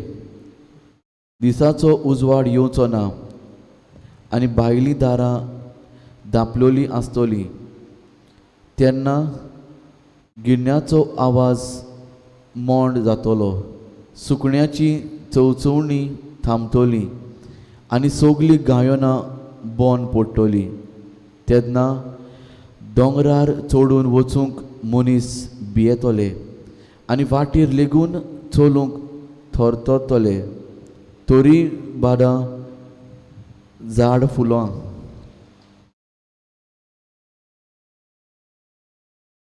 दिसाचो उजवाड येवचो ना आनी भायलीं दारां धांपलोलीं आसतलीं. तेन्ना गिन्याचो आवाज मोंड जातलो, सुकण्याची चवचवणी थांबतली आनी सगळीं गायोनां बोन पडटलीं. तेन्ना दोंगरार चडून वचूंक मनीस भियेतले आनी वाटेर लेगून चलूंक थरथरतले. तोरी बादां झाड फुलां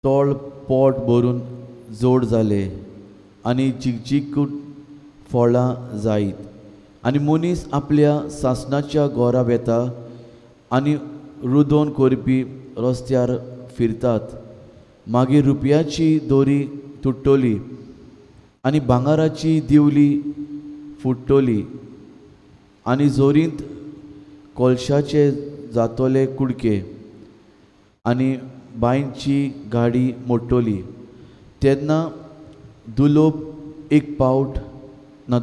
तोळ पोट भरून जोड जाले आनी चिकचिकूट फळां जायत आनी मनीस आपल्या सासणाच्या घोरा वेता आनी रुदोन करपी रस्त्यार फिरतात. मागीर रुपयाची दोरी तुटतली आनी भांगाराची दिवली फुटतली आनी जोरींत कोळशाचे जातोले कुडके आनी बांयची गाडी मोडटली. तेन्ना दुलोप एक पावट ना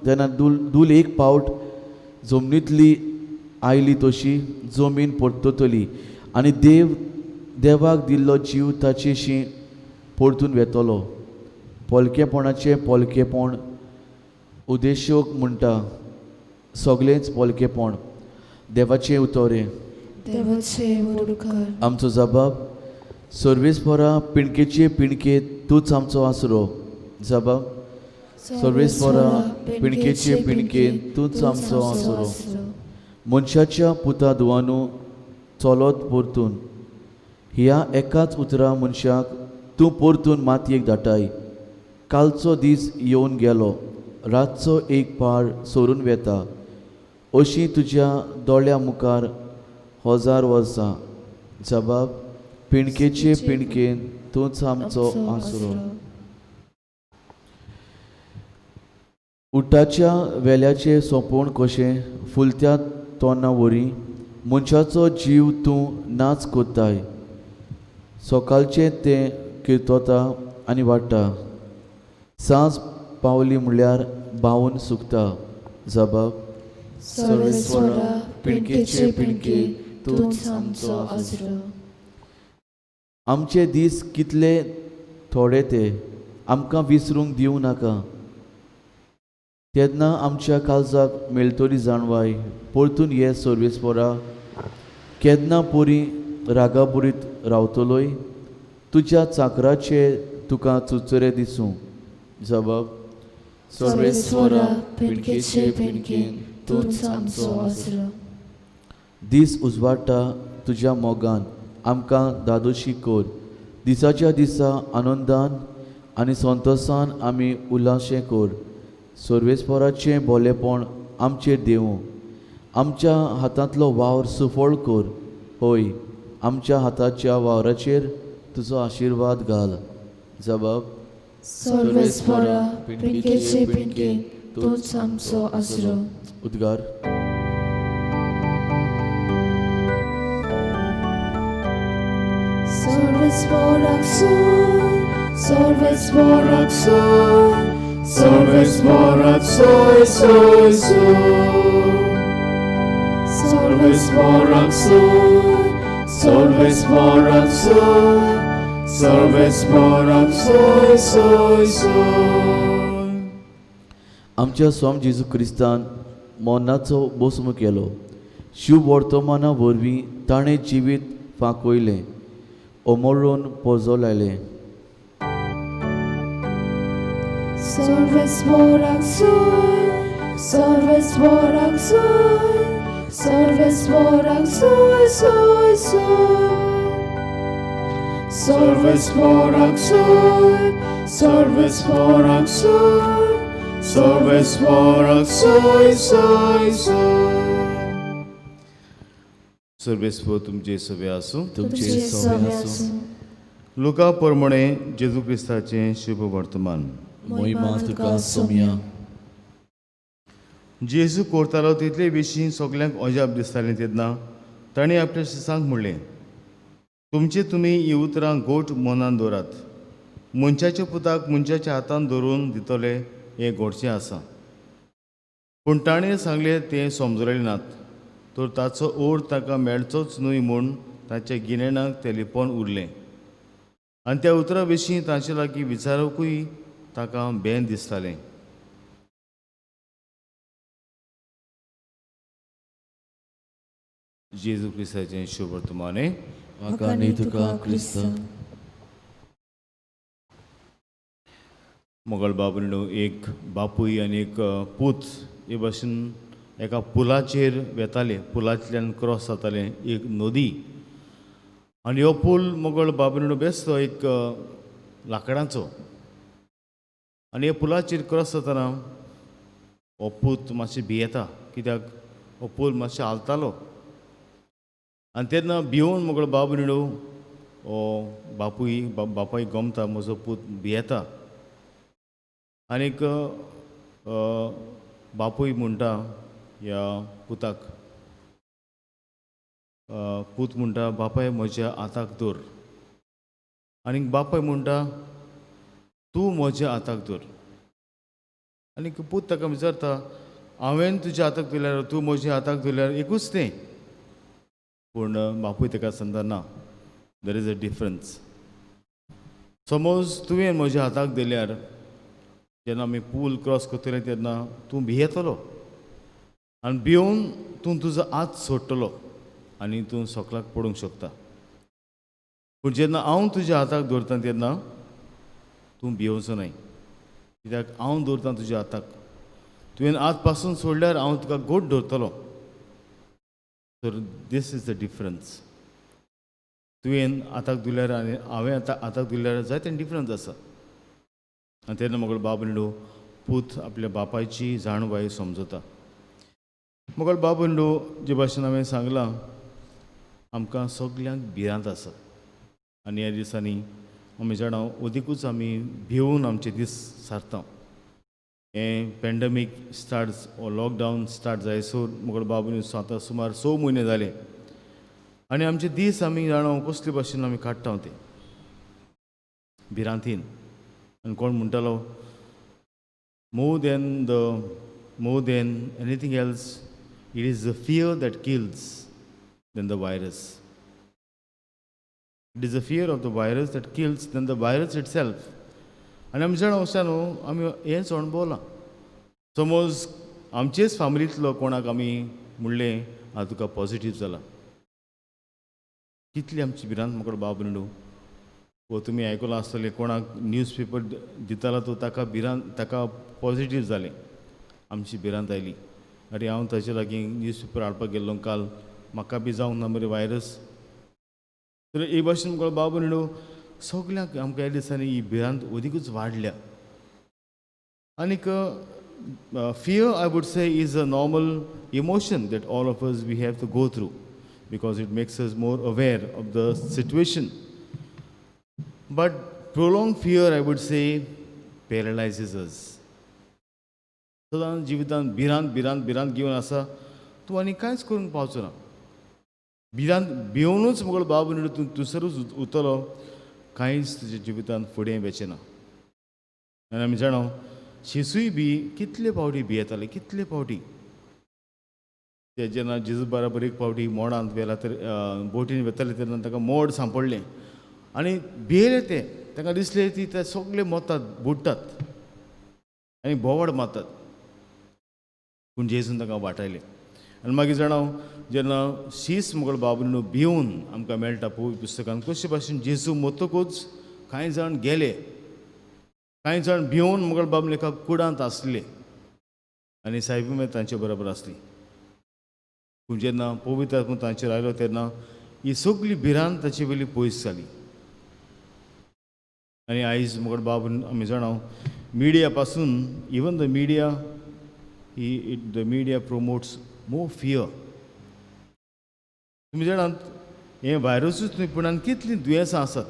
तेन्ना दूल एक पावट जमनींतली आयली तशी जमीन पडटली आनी देवाक दिल्लो जीव ताचेशी परतून वेतलो. पोलकेपणाचें पोलकेपण उद्देशोक म्हणटा सगळेंच पोलकेपण. देवाचें उतोरें. देवाचे वडकर. आमचो जबाब. सर्वेस्परा पिणकेचे पिणके तूंच आमचो आसरो. जबाब. सर्वेस्परा पिणकेचे पिणके तूंच आमचो आसरो. मनशाच्या पुता दुवानू चलत परतून ह्या एकाच उतरा मनशाक तूं परतून मातयेक धाटाय. कालचो दीस येवन गेलो, रातचो एक पाळ सोरून वेता. अशी तुज्या दोळ्या मुखार 1000 वर्सां. जबाब. पिणकेचे पिणकेन तूंच आमचो आसरो. उटाच्या वेल्याचें सोंपण कशें फुलत्या तोंडा वरी मनशाचो जीव तूं नाच कोत्ताय. सकाळचें तें किर्तोता आनी वाडटा. सांज पावली म्हणल्यार भावून सुकता. जबाब. सर्वेस्वरा पिणकेचे पिणके तूंच आमचो आसरो. आमचे दीस कितले थोडे ते आमकां विसरूंक दिवं नाका. तेन्ना आमच्या काळजाक मेळटली जाणवाय. परतून ये सर्वेस्परा केन्ना पुरी रागाबुरीत रावतलोय. तुज्या चाकराचे तुका चुचरे दिसूं. जबाब. सर्वेस्वरा पिणकेचे पिणके तूंच आमचो आसरो. दीस उजवाडटा तुज्या मोगान आमकां दादोशी कोर. दिसाच्या दिसा आनंदान आनी संतोशान आमी उल्हाशें कोर. सर्वेस्पराचें बोलेपण आमचेर देवूं. आमच्या हातांतलो वावर सुफळ कोर. होय, आमच्या हाताच्या वावराचेर तुजो आशिर्वाद घाल. जबाब. सर्वेस्वरा पिणकेचे पिणके तूंच आमचो आसरो. उद्गार. सर्वेस्वराक सोय, सर्वेस्वराक सोय, सर्वेस्वराक सोय सोय सोय. सर्वेस्वराक सोय, सर्वेस्वराक सोय, सर्वेस्वराक सोय सोय सोय. आमच्या स्वामी जेजू क्रिस्तान मोनाचो बोसमो केलो. शुभ वर्तमाना वरवीं ताणें जिवीत फांकयलें. ओमोळून पोजो लायलें. सर्वेस्वराक सोय, सर्वेस्वराक सोय, सर्वेस्वराक सोय सोय सोय. सर्वेस्वराक सोय, सर्वेस्वराक सोय, सर्वेस्वराक सोय सोय सोय. सर्वेस्व तुमचे सवे आसूं. तुमचे सवे आसूं. लुका प्रमाणे जेजू क्रिस्ताचें शुभ वर्तमान. मोहिमा तुका सोम्या. जेजू करतालो तितले विशीं सगल्यांक अजाप दिसतालें. तेन्ना ताणें आपल्या शिसांक म्हणलें, तुमी ही उतरां गोठ मनान दवरात. मनशाच्या पुताक मनशाच्या हातान धरून दितले हें घडचें आसा. पूण ताणें सांगलें तें समजलें नात. तर ताचो ओर ताका मेळचोच न्हय म्हूण ताच्या गिन्यानाक तें लिपोवन उरलें. आनी त्या उतरा विशीं ताचे लागीं विचारूंकूय ताका बेन दिसतालें. जेजू क्रिस्ताचें शुभ वर्तमाने. म्हाका न्ही तुका क्रिस्त. मोगल बाबूंडो एक बापूय आनी एक पूत हे भाशेन एका पुलाचेर वेताले. पुलांतल्यान क्रॉस जाताले एक नदी. आनी हो पूल मोगल बाबूंडो बेसतो एक लांकडाचो. आनी ह्या पुलाचेर क्रॉस जातना हो पूत मातशें भियेता. कित्याक हो पूल मातशें हालतालो. आनी तेन्ना भिवून मोगल बाबूंडो हो बापाय गमता म्हजो पूत भियेता. आनीक बापूय म्हणटा ह्या पुताक, पूत म्हणटा बापाय म्हज्या हाताक दवर. आनीक बापाय म्हणटा तूं म्हज्या हाताक दवर. आनीक पूत ताका विचारता हांवें तुज्या हाताक धरल्यार तूं म्हज्या हाताक धरल्यार एकूच तें. पूण बापूय ताका सांगता ना, देर इज अ डिफरन्स. समोज तुवें म्हज्या हाताक धरल्यार जेन्ना आमी पूल क्रॉस करतले तेन्ना तूं भियेतलो. आनी भिवून तूं तुजो हात सोडटलो आनी तूं सकलाक पडूंक शकता. पूण जेन्ना हांव तुज्या हाताक दवरता तेन्ना तूं भियोवचो न्हय. कित्याक हांव दवरतां तुज्या हाताक. तुवें हात पासून सोडल्यार हांव तुका गोट दवरतलो. तर दीस इज द डिफरन्स. तुवें हाताक धरल्यार आनी हांवें हाताक धरल्यार जायते डिफरन्स आसा. आनी तेन्ना मोगल बाबूंडो पूत आपल्या बापायची जाणवाय समजता. मोगल बाबूंडो जे भाशेन हांवें सांगलां आमकां सगल्यांक भिरांत आसा. आनी ह्या दिसांनी आमी जाणा अदिकूच आमी भिवून आमचे दीस सारता. हें पॅन्डमीक स्टार्ट लॉकडावन स्टार्ट जायसर मोगल बाबूंडो आतां सुमार 6 म्हयने जाले. आनी आमचे दीस आमी जाणा कसले भाशेन आमी काडटा ते. भिरांतीन. आनी कोण म्हणटालो more than anything else, it is the fear that kills than the virus. It is the fear of the virus that kills than the virus itself. आनी आमी जाणा अशें न्हू आमी हेंच अणभवलां. समोज आमचेच फॅमिलींतलो कोणाक आमी म्हणलें हांव तुका पॉझिटीव जाला, कितली आमची भिरांत म्हाका बाब न्हू. वो तुमी आयकलां आसतलें कोणाक न्यूज पेपर दितालो तो ताका भिरांत, ताका पॉझिटीव जालें. आमची भिरांत आयली. अरे हांव ताचे लागीं न्यूज पेपर हाडपाक गेल्लो काल, म्हाका बी जावंक ना मरे वायरस. तर हे भाशेन म्हाका बाब न्हू सगल्यांक आमकां ह्या दिसांनी ही भिरांत अदीकूच वाडल्या. आनीक fear, I would say, is a normal emotion that all of us we have to go through because it makes us more aware of the situation. But prolonged fear, I would say, paralyzes us. सदां जिवितांत भिरांत भिरांत भिरांत घेवन आसा तूं आनी कांयच करूंक पावचो ना. भिरांत भिवनूच मुगळ बाब न्हू तूं दुसरूच उरतलो, कांयच तुज्या जिवितांत फुडें वचना. आनी आमी जाणो शिसूय बी कितले फावटी भियेताले, कितले फावटी. ते जेन्ना जेजू बराबर एक फावटी मोडांत वेला तर बोटीन वेताले तेन्ना ताका मोड सांपडलें आनी भियेले ते. तांकां दिसलें ती ते सगळे मोतात, बुडटात आनी बोवाड मारतात. पूण जेजून तांकां वाटायलें. आनी मागीर जाणा जेन्ना शीस मुगळ बाब न्हू भिवन आमकां मेळटा पवित्र पुस्तकान कशे भाशेन जेजू मोतकूच कांय जाण गेले, कांय जाण भिवन मुगळ बाब एका कुडांत आसले आनी सायबी मागीर तांचे बरोबर आसली. पूण जेन्ना पवित्र आत्मो तांचेर आयलो तेन्ना ही सगळी भिरांत ताचे वयली पयस जाली. आनी आयज मुगळ बाब आमी जाणा मिडिया पासून even the media the media promotes more fear. तुमी जाणात हें व्हायरसूच न्ही पूण आनी कितलीं दुयेंसां आसात.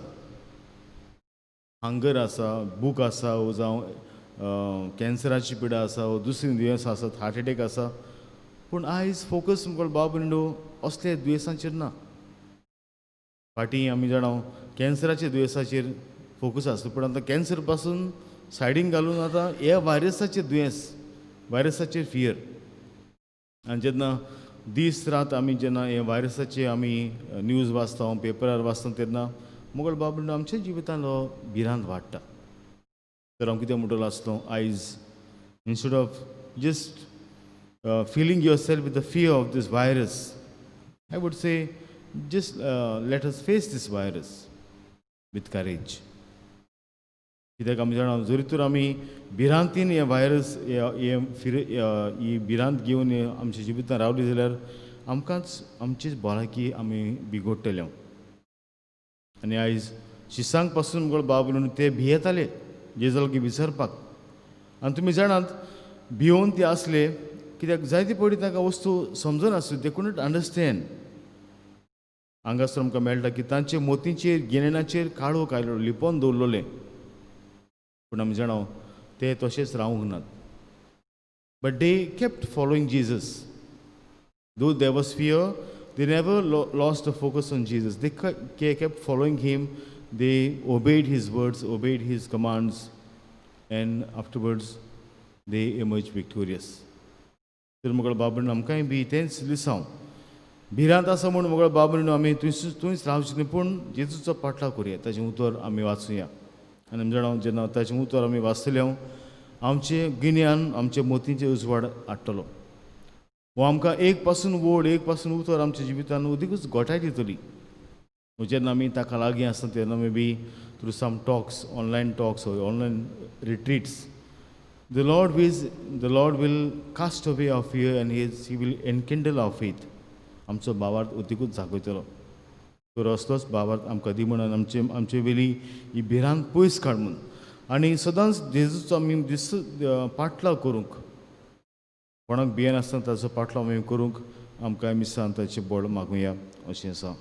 हंगर आसा, भूक आसा, वो जावं कॅन्सराची पिडा आसा, वो दुसरी दुयेंसां आसात, हार्ट एटॅक आसा. पूण आयज फोकस मुगळ बाब न्हू असले दुयेंसांचेर ना. फाटीं आमी जाणा कॅन्सराच्या दुयेंसाचेर फोकस आसता पूण आतां कॅन्सर पासून सायडीन घालून आतां हे व्हायरसाचेर दुयेंस, व्हायरसाचेर फियर. आनी जेन्ना दीस रात आमी जेन्ना हे व्हायरसाचे आमी न्यूज वाचता, पेपरार वाचता तेन्ना मुगळ बाब न्हू आमच्या जिवितांत हो भिरांत वाडटा. तर हांव कितें म्हणटलो आसलो आयज instead of just feeling yourself with the fear of this virus, I would say just let us face this virus with courage. कित्याक आमी जाणा जरी तर आमी भिरांतीन हे व्हायरस ही भिरांत घेवन आमच्या जिवितांत रावली जाल्यार आमकांच आमचीच भलायकी आमी बिगडटल्यो. आनी आयज शिसांक पासून मुगळ बाब म्हणून ते भियेताले जेजू लागीं विसरपाक. आनी तुमी जाणात भिवून ते आसले कित्याक जायते पडी तांकां वस्तू समजून आसल्यो. They couldn't understand. हांगासर आमकां मेळटा की तांचे मोतीचेर गिन्यानाचेर काळोख आयलो, लिपोवन दवरलोले. पूण आमी जाणा ते तशेंच रावूंक नात. But they kept following Jesus. Though there was fear, they never lost the focus on Jesus. They kept following him. They obeyed his words, obeyed his commands, and afterwards they emerged victorious. तर मुगळ बाबून आमकांय बी तेंच दिसांव भिरांत आसा म्हूण मुगळ बाबून आमी थंयच रावचें न्ही पूण जेजूचो पाटलाव करुया, ताचें उतर आमी वाचुया. आनी आमी जाणा जेन्ना ताचें उतर आमी वाचतले आमचें गिन्यान आमचे मोतीचें उजवाड हाडटलो. वो आमकां एक पासून व्हड, एक पासून उतर आमच्या जिवितांत अदीकूच घोटाय दितली. जेन्ना आमी ताका लागीं आसता तेन्ना may be through some talks, online talks, online retreats, the Lord will cast away our fear and he will enkindle our faith. आमचो भावार्थ अदीकूच जागयतलो. तर असलोच भावार्थ आमकां दी म्हणून आमचे वेली ही भिरांत पयस काड म्हूण आनी सदांच जेजूचो आमी पाटलाव करूंक, कोणाक भियेनासतना ताचो पाटलाव आमी करूंक आमकां मिसान ताचें बळ मागुया अशें आसा.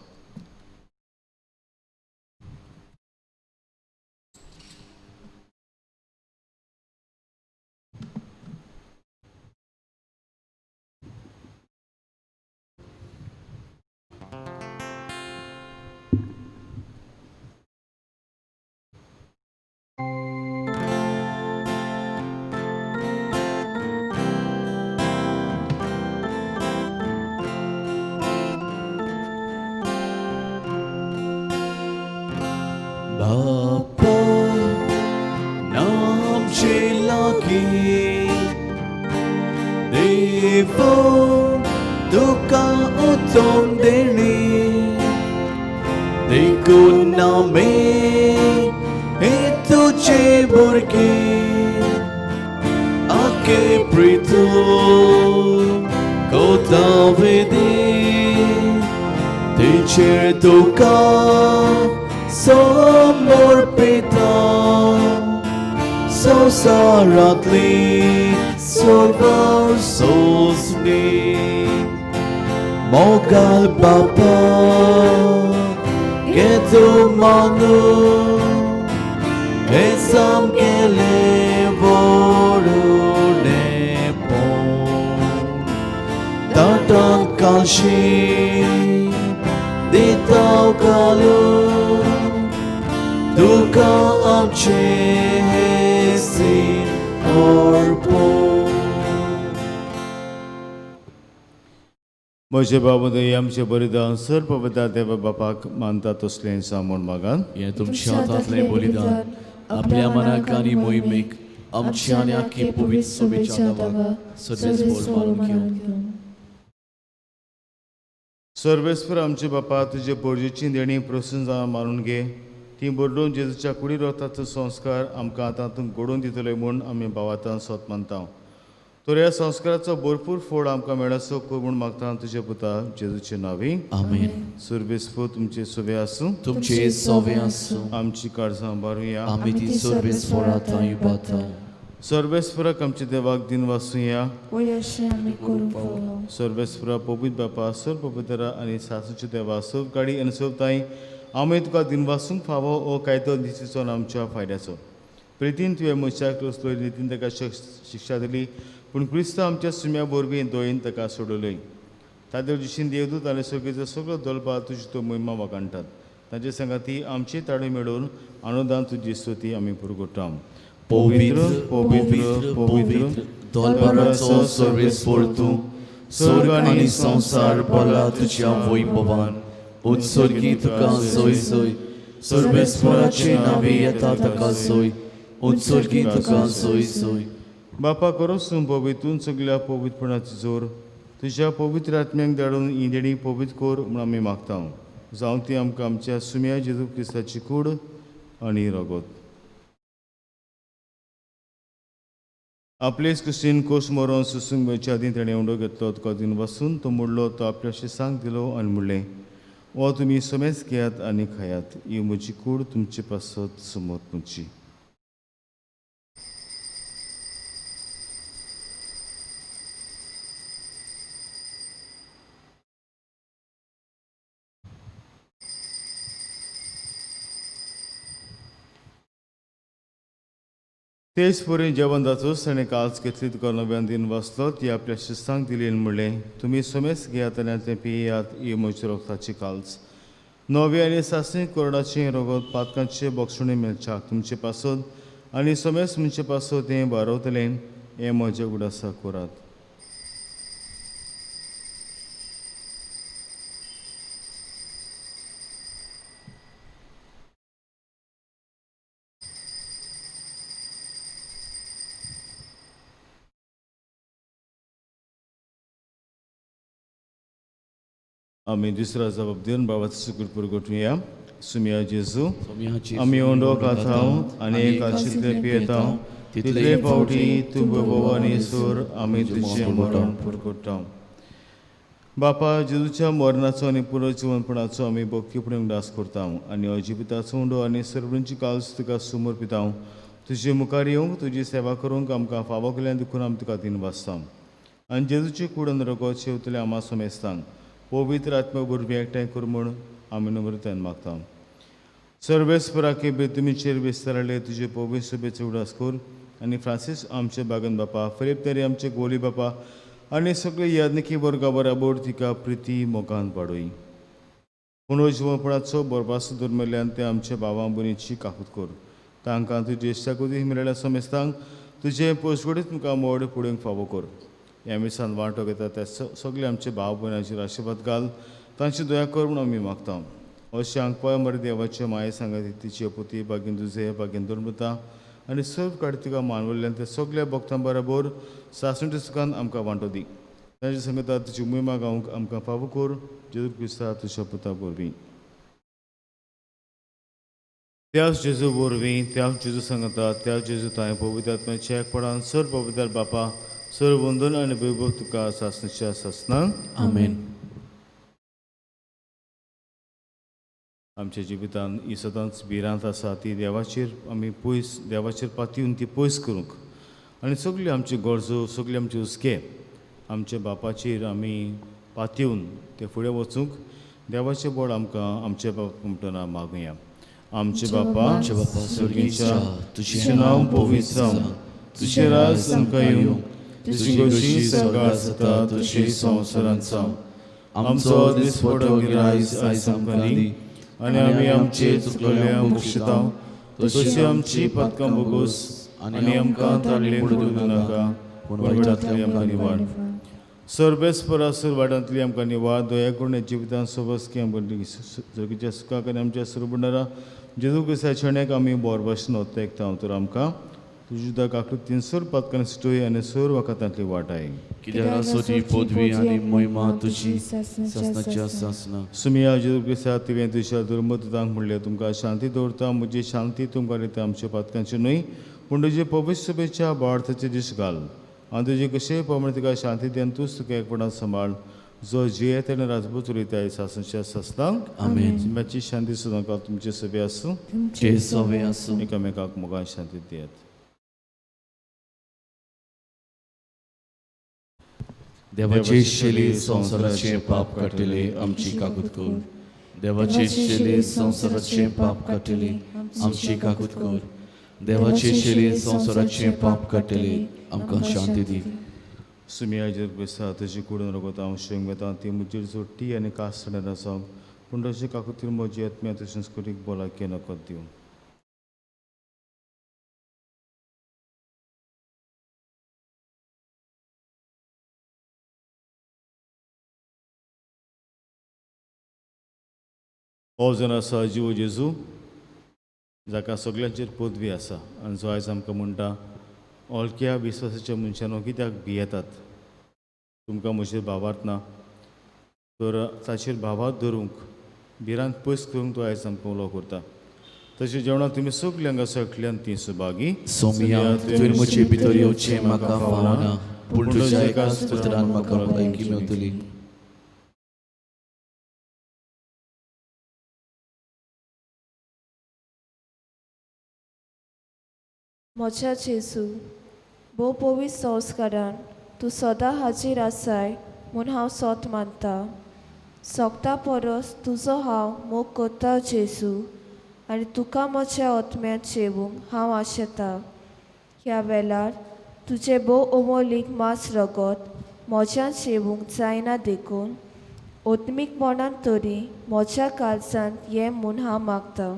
दिवून तुका उत्तम देणी देखून आमी हे तुझे भुरगे आखे प्रितून कोता वेदी तेचेर तुका समर्पिता संसारातली सर्व सोसणी मोगाल बापा घे तूं मानून हे सामकेले व्हडून ताटान कालशी दिता घालून तुका आमचे सीन अर्पण म्हजे बाबूदय आमचे बलिदान सर पवित्र देवा बापाक मानता तसलें सामोण मागान हे तुमच्या हातांतलें बलिदान आपल्या मनाक आनी मोहिमेक आमच्या आनी आख्खे पवित्र सभेच्या नांवान सदवेस बोल मारून घेवन सर्वेस्पर आमचे बापा तुजे पोरजेची देणी प्रोत्सन जावन मारून घे ती बदलून जेजूच्या कुडी रगताचो संस्कार आमकां आतां घडोवन दितले म्हूण आमी भावार्थान सोत मानता तर ह्या संस्काराचो भरपूर फळ आमकां मेळसो कर म्हूण मागता तुजे पुता जेजूचे नांवी आमेन सर्वेस्पर तुमचे सोवे आसूं तुमचे सोवे आसूं आमची काळजां बारुया आमी ती सर्वेस्परांत इबाता सर्वेस्पराक आमचे देवाक दिन वासूया वयशें आमी करूंक फावो सर्वेस्परा पवित्र बापा सर पवित्र आनी सासूचे देवा सब गाडी आनी सोबताय आमी तुका दिन वासूंक फावो ओ कायदो दिसीचो आमच्या फायद्याचो प्रितीन तुवें मनशाक रचलोय नितीन ताका शिक्षा दिली पूण क्रिस्त आमच्या सुम्या वरवीं दोयेन ताका सोडलय ताचे दिशीन देवदूत आनी सगळेचो सगळो दलपा तुजी तो महिमा वगाणटात ताचे सांगाती आमची ताळी मेळोवन अनुदान तुजी स्तुती आमी पुरगोटा पवित्र पवित्र पवित्र दलबराचो सर्वेस्पर तूं स्वर्ग आनी संसार भला तुज्या वैभवान उत्सर्गी तुका सोय सोय सर्वेस्पराचे नावे येता ताका सोय उत्सर्गी तुका सोय सोय बापा करोसून पवितून सगळ्या पवित्रपणाची जोर तुज्या पवित्र आत्म्याक धाडून ही देणी पवित्र कोर म्हूण आमी मागता जावं ती आमकां आमच्या सुम्या जेजू क्रिस्ताची कूड आनी रगत आपलेच कुशीन कोस मरोन सुसूंक मेळच्या आदीं ताणें उंडो घेतलो तुका दिन वसून तो मोडलो तो आपल्या शिसांक दिलो आनी म्हणलें हो तुमी समेज घेयात आनी खायात ही म्हजी कूड तुमचे पासत समोर तुमची तेच परेन जेवण जातोच ताणें काळज घेतली तुका नव्यान दिन वाचलो ती आपल्या शिस्तांक दिली आनी म्हणलें तुमी समेज घेयात आनी तें पियेयात ही म्हज्या रगताची काळज नवे आनी सासणी कोरडाचें रगत पातकांचे बोगसणे मेलच्याक तुमचे पासत आनी समेज तुमचे पासत तें बारवतलें हें म्हजें उडासा कोरात आमी दुसरा जबाब दिवन बाबाचो सुकूर पुरगोटुया सुमिया जेजू आमी ओंडो खाताव आनी काशितले पियेताव तितले फावटी तूं भोवानी सोर आमी तुजें मरण पुरगोटाव बापा जेजूच्या मरणाचो आनी पुनर्जीवनपणाचो आमी भक्तीपणे उडास करता आनी अजिबिताचो उंडो आनी सर्वांची काळज तुका समर्पिता तुजे मुखार येवंक तुजी सेवा करूंक आमकां फावो केल्यान देखून आमी तुका दिन वाचता आनी जेजूची कुडन रगत शेवतले आमा समेस्तांक पवित्र आत्मा भुरगीं एकठांय कर म्हूण आमी नम्रतायेन मागता सर्वेस्पराके बेतुमीचेर विस्तारले तुजे पवित्र सभेचो उडास कर आनी फ्रांसीस आमचे बागन बापा फरेब तेरे आमचे गोली बापा आनी सगळे यादनिकी वर्गा बराबर तिका प्रिती मोगान पाडूय पुनर्जीवनपणाचो बरपासो धर्मेल्यान ते आमच्या भावां भयणीची काकूत कर तांकां तुजे इश्टाकुदी मेळ्ळ्या समेस्तांक तुजे पोसगडीत तुमकां मोड फुडेंक फावो कर ह्या मिसान वांटो घेता ते सगळे आमचे भाव भयणांचेर आशिर्वाद घाल तांची दया कर म्हूण आमी मागता अशें हांगा मरे देवाचे माये सांगात तिची अपुती बागीन तुजे बागीन धर्मता आनी सर्व काडे तुका मानवल्ल्यान ते सगळ्या भक्तां बरोबर सासणटे सुखान आमकां वांटो दी ताचे संगता तुजी मोहिमा गावंक आमकां फावो कर जेजू क्रिस्ता तुज्या पुता वरवीं. त्याच जेजू वरवीं त्याच जेजू सांगता त्याच जेजू तांय पवित्र आत्म्याच्या एकपणान सर पवित्र बापा सर वंदन आनी वैभव तुका सासणेच्या सासणांक आमेन. आमच्या जिवितांत ही सदांच भिरांत आसा ती देवाचेर आमी पयस देवाचेर पातयेवन ती पयस करूंक आनी सगळ्यो आमच्यो गरजो सगळे आमचे हुस्के आमच्या बापाचेर आमी पातयेवन ते फुडें वचूंक देवाचें बळ आमकां आमचे बापा म्हणटना मागुया. आमचे बापा आमचे बापा स्वर्गीच्या तुझे तुजें नांव पवित्र जावं तुजें राज आमकां येवं तुजी कशी सकाळ जाता तशी संवसारांत जावं. आमचो दिसपटो गिरायज आयज आमकां दी आनी आमी आमचे चुकलेल्यांक बक्षितांव तशी आमची पदकां बोगोस आनी आमकां ताळले पडूं नाका पूण वायटांतली आमकां निवाड. सर्वेस्परासर वाड्यांतली आमकां निवाड दया करून जिवितांत सबस की आमकां जगीच्या सुखाक आनी आमच्या सुरबुंडारा जेजू क्रिस्ताच्या छेण्याक आमी बोर भाशेन वता एकता तर आमकां तुजी उदक आकृतीन सर पदकांनी सुटोय आनी सर वखदांतली वाटाय. कित्याक आसोची पदवी आनी मोहिमा तुजी सासणाच्या सासना. सुमिया जेजू क्रिस्ता तुवें तुज्या धर्मदूतांक म्हणलें तुमकां शांती दवरता म्हजी शांती तुमकां दिता आमच्या पदकांची न्हय पूण तुजे पवित्र सभेच्या बार्थाचे दीस घाल आनी तुजे कशेय प्रमाणे तुका शांती दिवन तूंच तुका एकपणान सांबाळ जो जियेत आनी राजपूत उरयताय सासणाच्या सासनांक आमेन. सुम्याची शांती सुद्दां तुमचे सभे आसूं जे सवे आसूं एकामेकाक मोगान शांती दियात. देवाचे शेली संवसाराचे पाप काटिले आमची काकूत कर. देवाचे शेली संवसाराचे पाप काटिले आमची काकूत कर. देवाचे शेली संवसाराचे पाप काटिले आमकां शांती दी. सुमिया जेजू क्रिस्ता तुजी कुडून रगत हांव शेंग वेता ती म्हजेर जोडटी आनी कासणार आसा पूण तशें काकुतीर म्हजी आत्म्या तशेंच करीक बोलाके नकत दिवं. हो जन आसा जिवो जेजू जाका सगळ्यांचेर पदवी आसा आनी जो आयज आमकां म्हणटा ओळख्या विस्वासाच्या मनशांनो कित्याक भियेतात तुमकां म्हजेर भावार्थ ना तर ताचेर भावार्थ धरूंक भिरांत पयस करूंक तो आयज आमकां उलो करता. तशें जेवणाक तुमी सगल्यांक आसा एकल्यान ती सुभागी सोमिया तुवें म्हजे भितर येवचें म्हाका फावना पूण तुज्या एकाच पुत्रान म्हाका भलायकी मेवतली. म्हज्या जेजू भोव पवित्र संस्कारान तूं सदां हाजीर आसाय म्हूण हांव सोत मानता. सोगता परस तुजो हांव मोग करता जेजू आनी तुका म्हज्या आत्म्यांत जेवूंक हांव आशेता. ह्या वेळार तुजें भोव अमोलीक मास रगत म्हज्यान जेवूंक जायना देखून ओत्मीकपणान तरी म्हज्या काळजांत ये म्हूण हांव मागतां.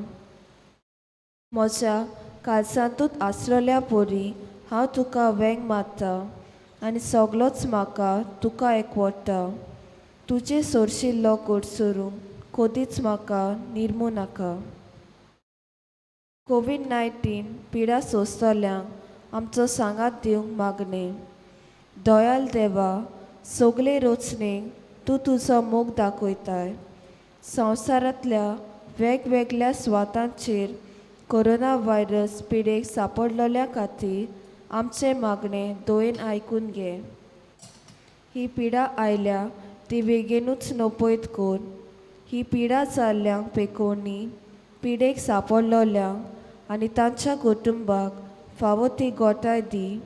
म्हज्या काळजांतूच आसलेल्या पोरी हांव तुका वेंग मारतां आनी सगलोच म्हाका तुका एकवटा. तुजे सोरशिल्लो कोडसरूंक कदींच म्हाका निर्मू नाका. कोविड-19 पिडा सोंसतल्यांक आमचो सांगात दिवंक मागणें. दयाल देवा सगले रचणेक तूं तुजो मोग दाखयताय. संवसारांतल्या वेगवेगळ्या सुवातांचेर कोरोना व्हायरस पिडेक सांपडलेल्या खातीर आमचे मागणें दोयेन आयकून घे. ही पिडा आयल्या ती बेगीनूच नपयत कर. ही पिडा जाल्ल्यांक पेकोवणी पिडेक सांपडलेल्यांक आनी तांच्या कुटुंबाक फावो ती गोठाय दी.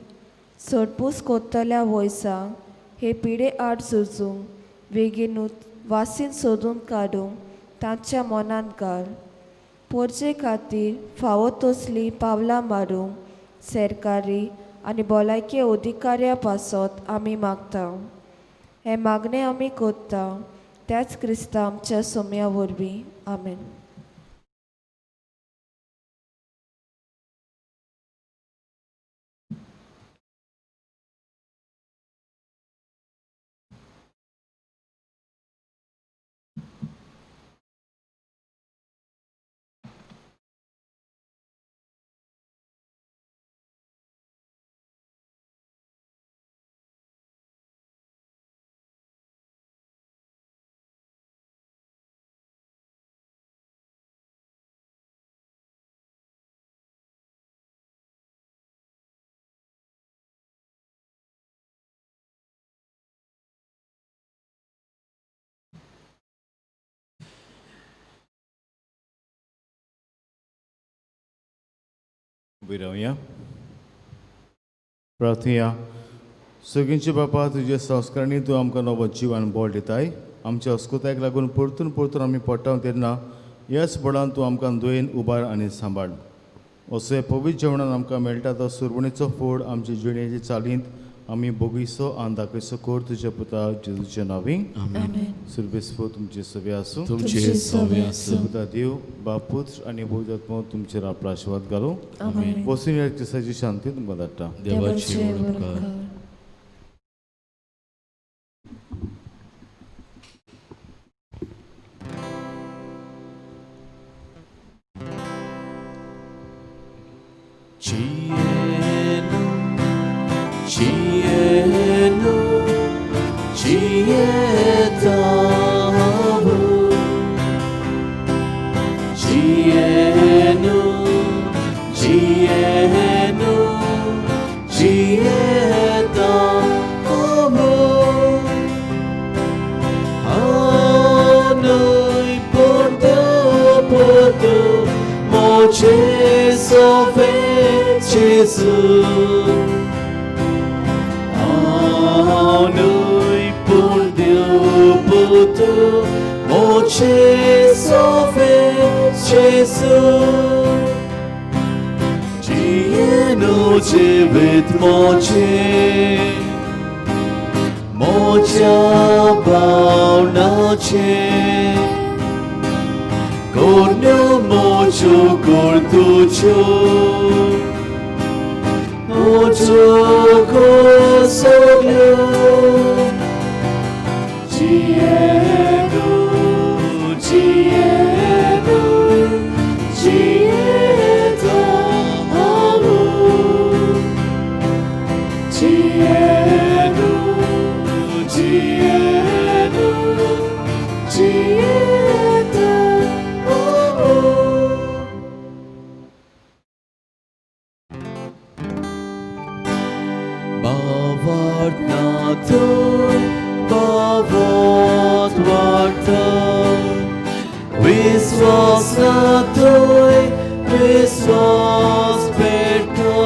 सडपूस कोत्तल्या वयसांक हे पिडे आड झुजूंक बेगीनूच वासीन सोदून काडूंक तांच्या मनांत घाल. पोरजे खातीर फावो तसलीं पावलां मारूंक सरकारी आनी भलायकी अधिकाऱ्यां पासत आमी मागता. हे मागणें आमी कोत्ता त्याच क्रिस्ता आमच्या सोम्या वरवीं. आमेन. उबी रावया. प्रार्थया सगळींचे बापा तुजे संस्कारांनी तूं आमकां नवो जिवन बोल दिताय. आमच्या अस्कुतायक लागून परतून परतून आमी पडटा तेन्ना ह्याच बळान तूं आमकां दुयेन उबार आनी सांबाळ. असो हे पवित्र जेवणान आमकां मेळटा तो सुरवणेचो फोड आमचे जिणेचे चालींत आमी बोगीसो आनी दाखयसो कोर तुज्या पुता जेजूच्या नांवी. सुरबेस्पो तुमचे सवे आसूं. तुमचे सवे आसूं. पुता देव बाप पुत्र आनी पवित्र आत्मा तुमचेर आपलो आशिर्वाद घालो. आमेन. बसून ह्या दिसाची शांती तुमकां धाडटा. देवाची ओळख कर. Cielo, cielo, cielo, cielo, cielo, noi porto, moce sove Jesus. Noi por Deus puto, moche sove Jesus. Cieno cevit moche, mocha baunache. Cornio mocho cortucho, mocho cosoglio. Cielo, cielo, cielo, amor. Cielo, cielo, cielo, amor. Bavart natur, bavart varta. Viswas natur, viswas berta.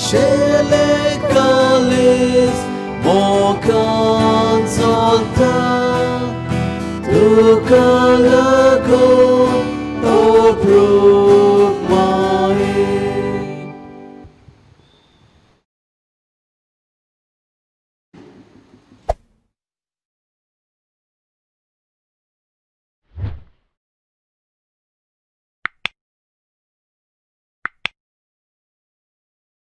Shele kalis, mokan zolta. Tu kalago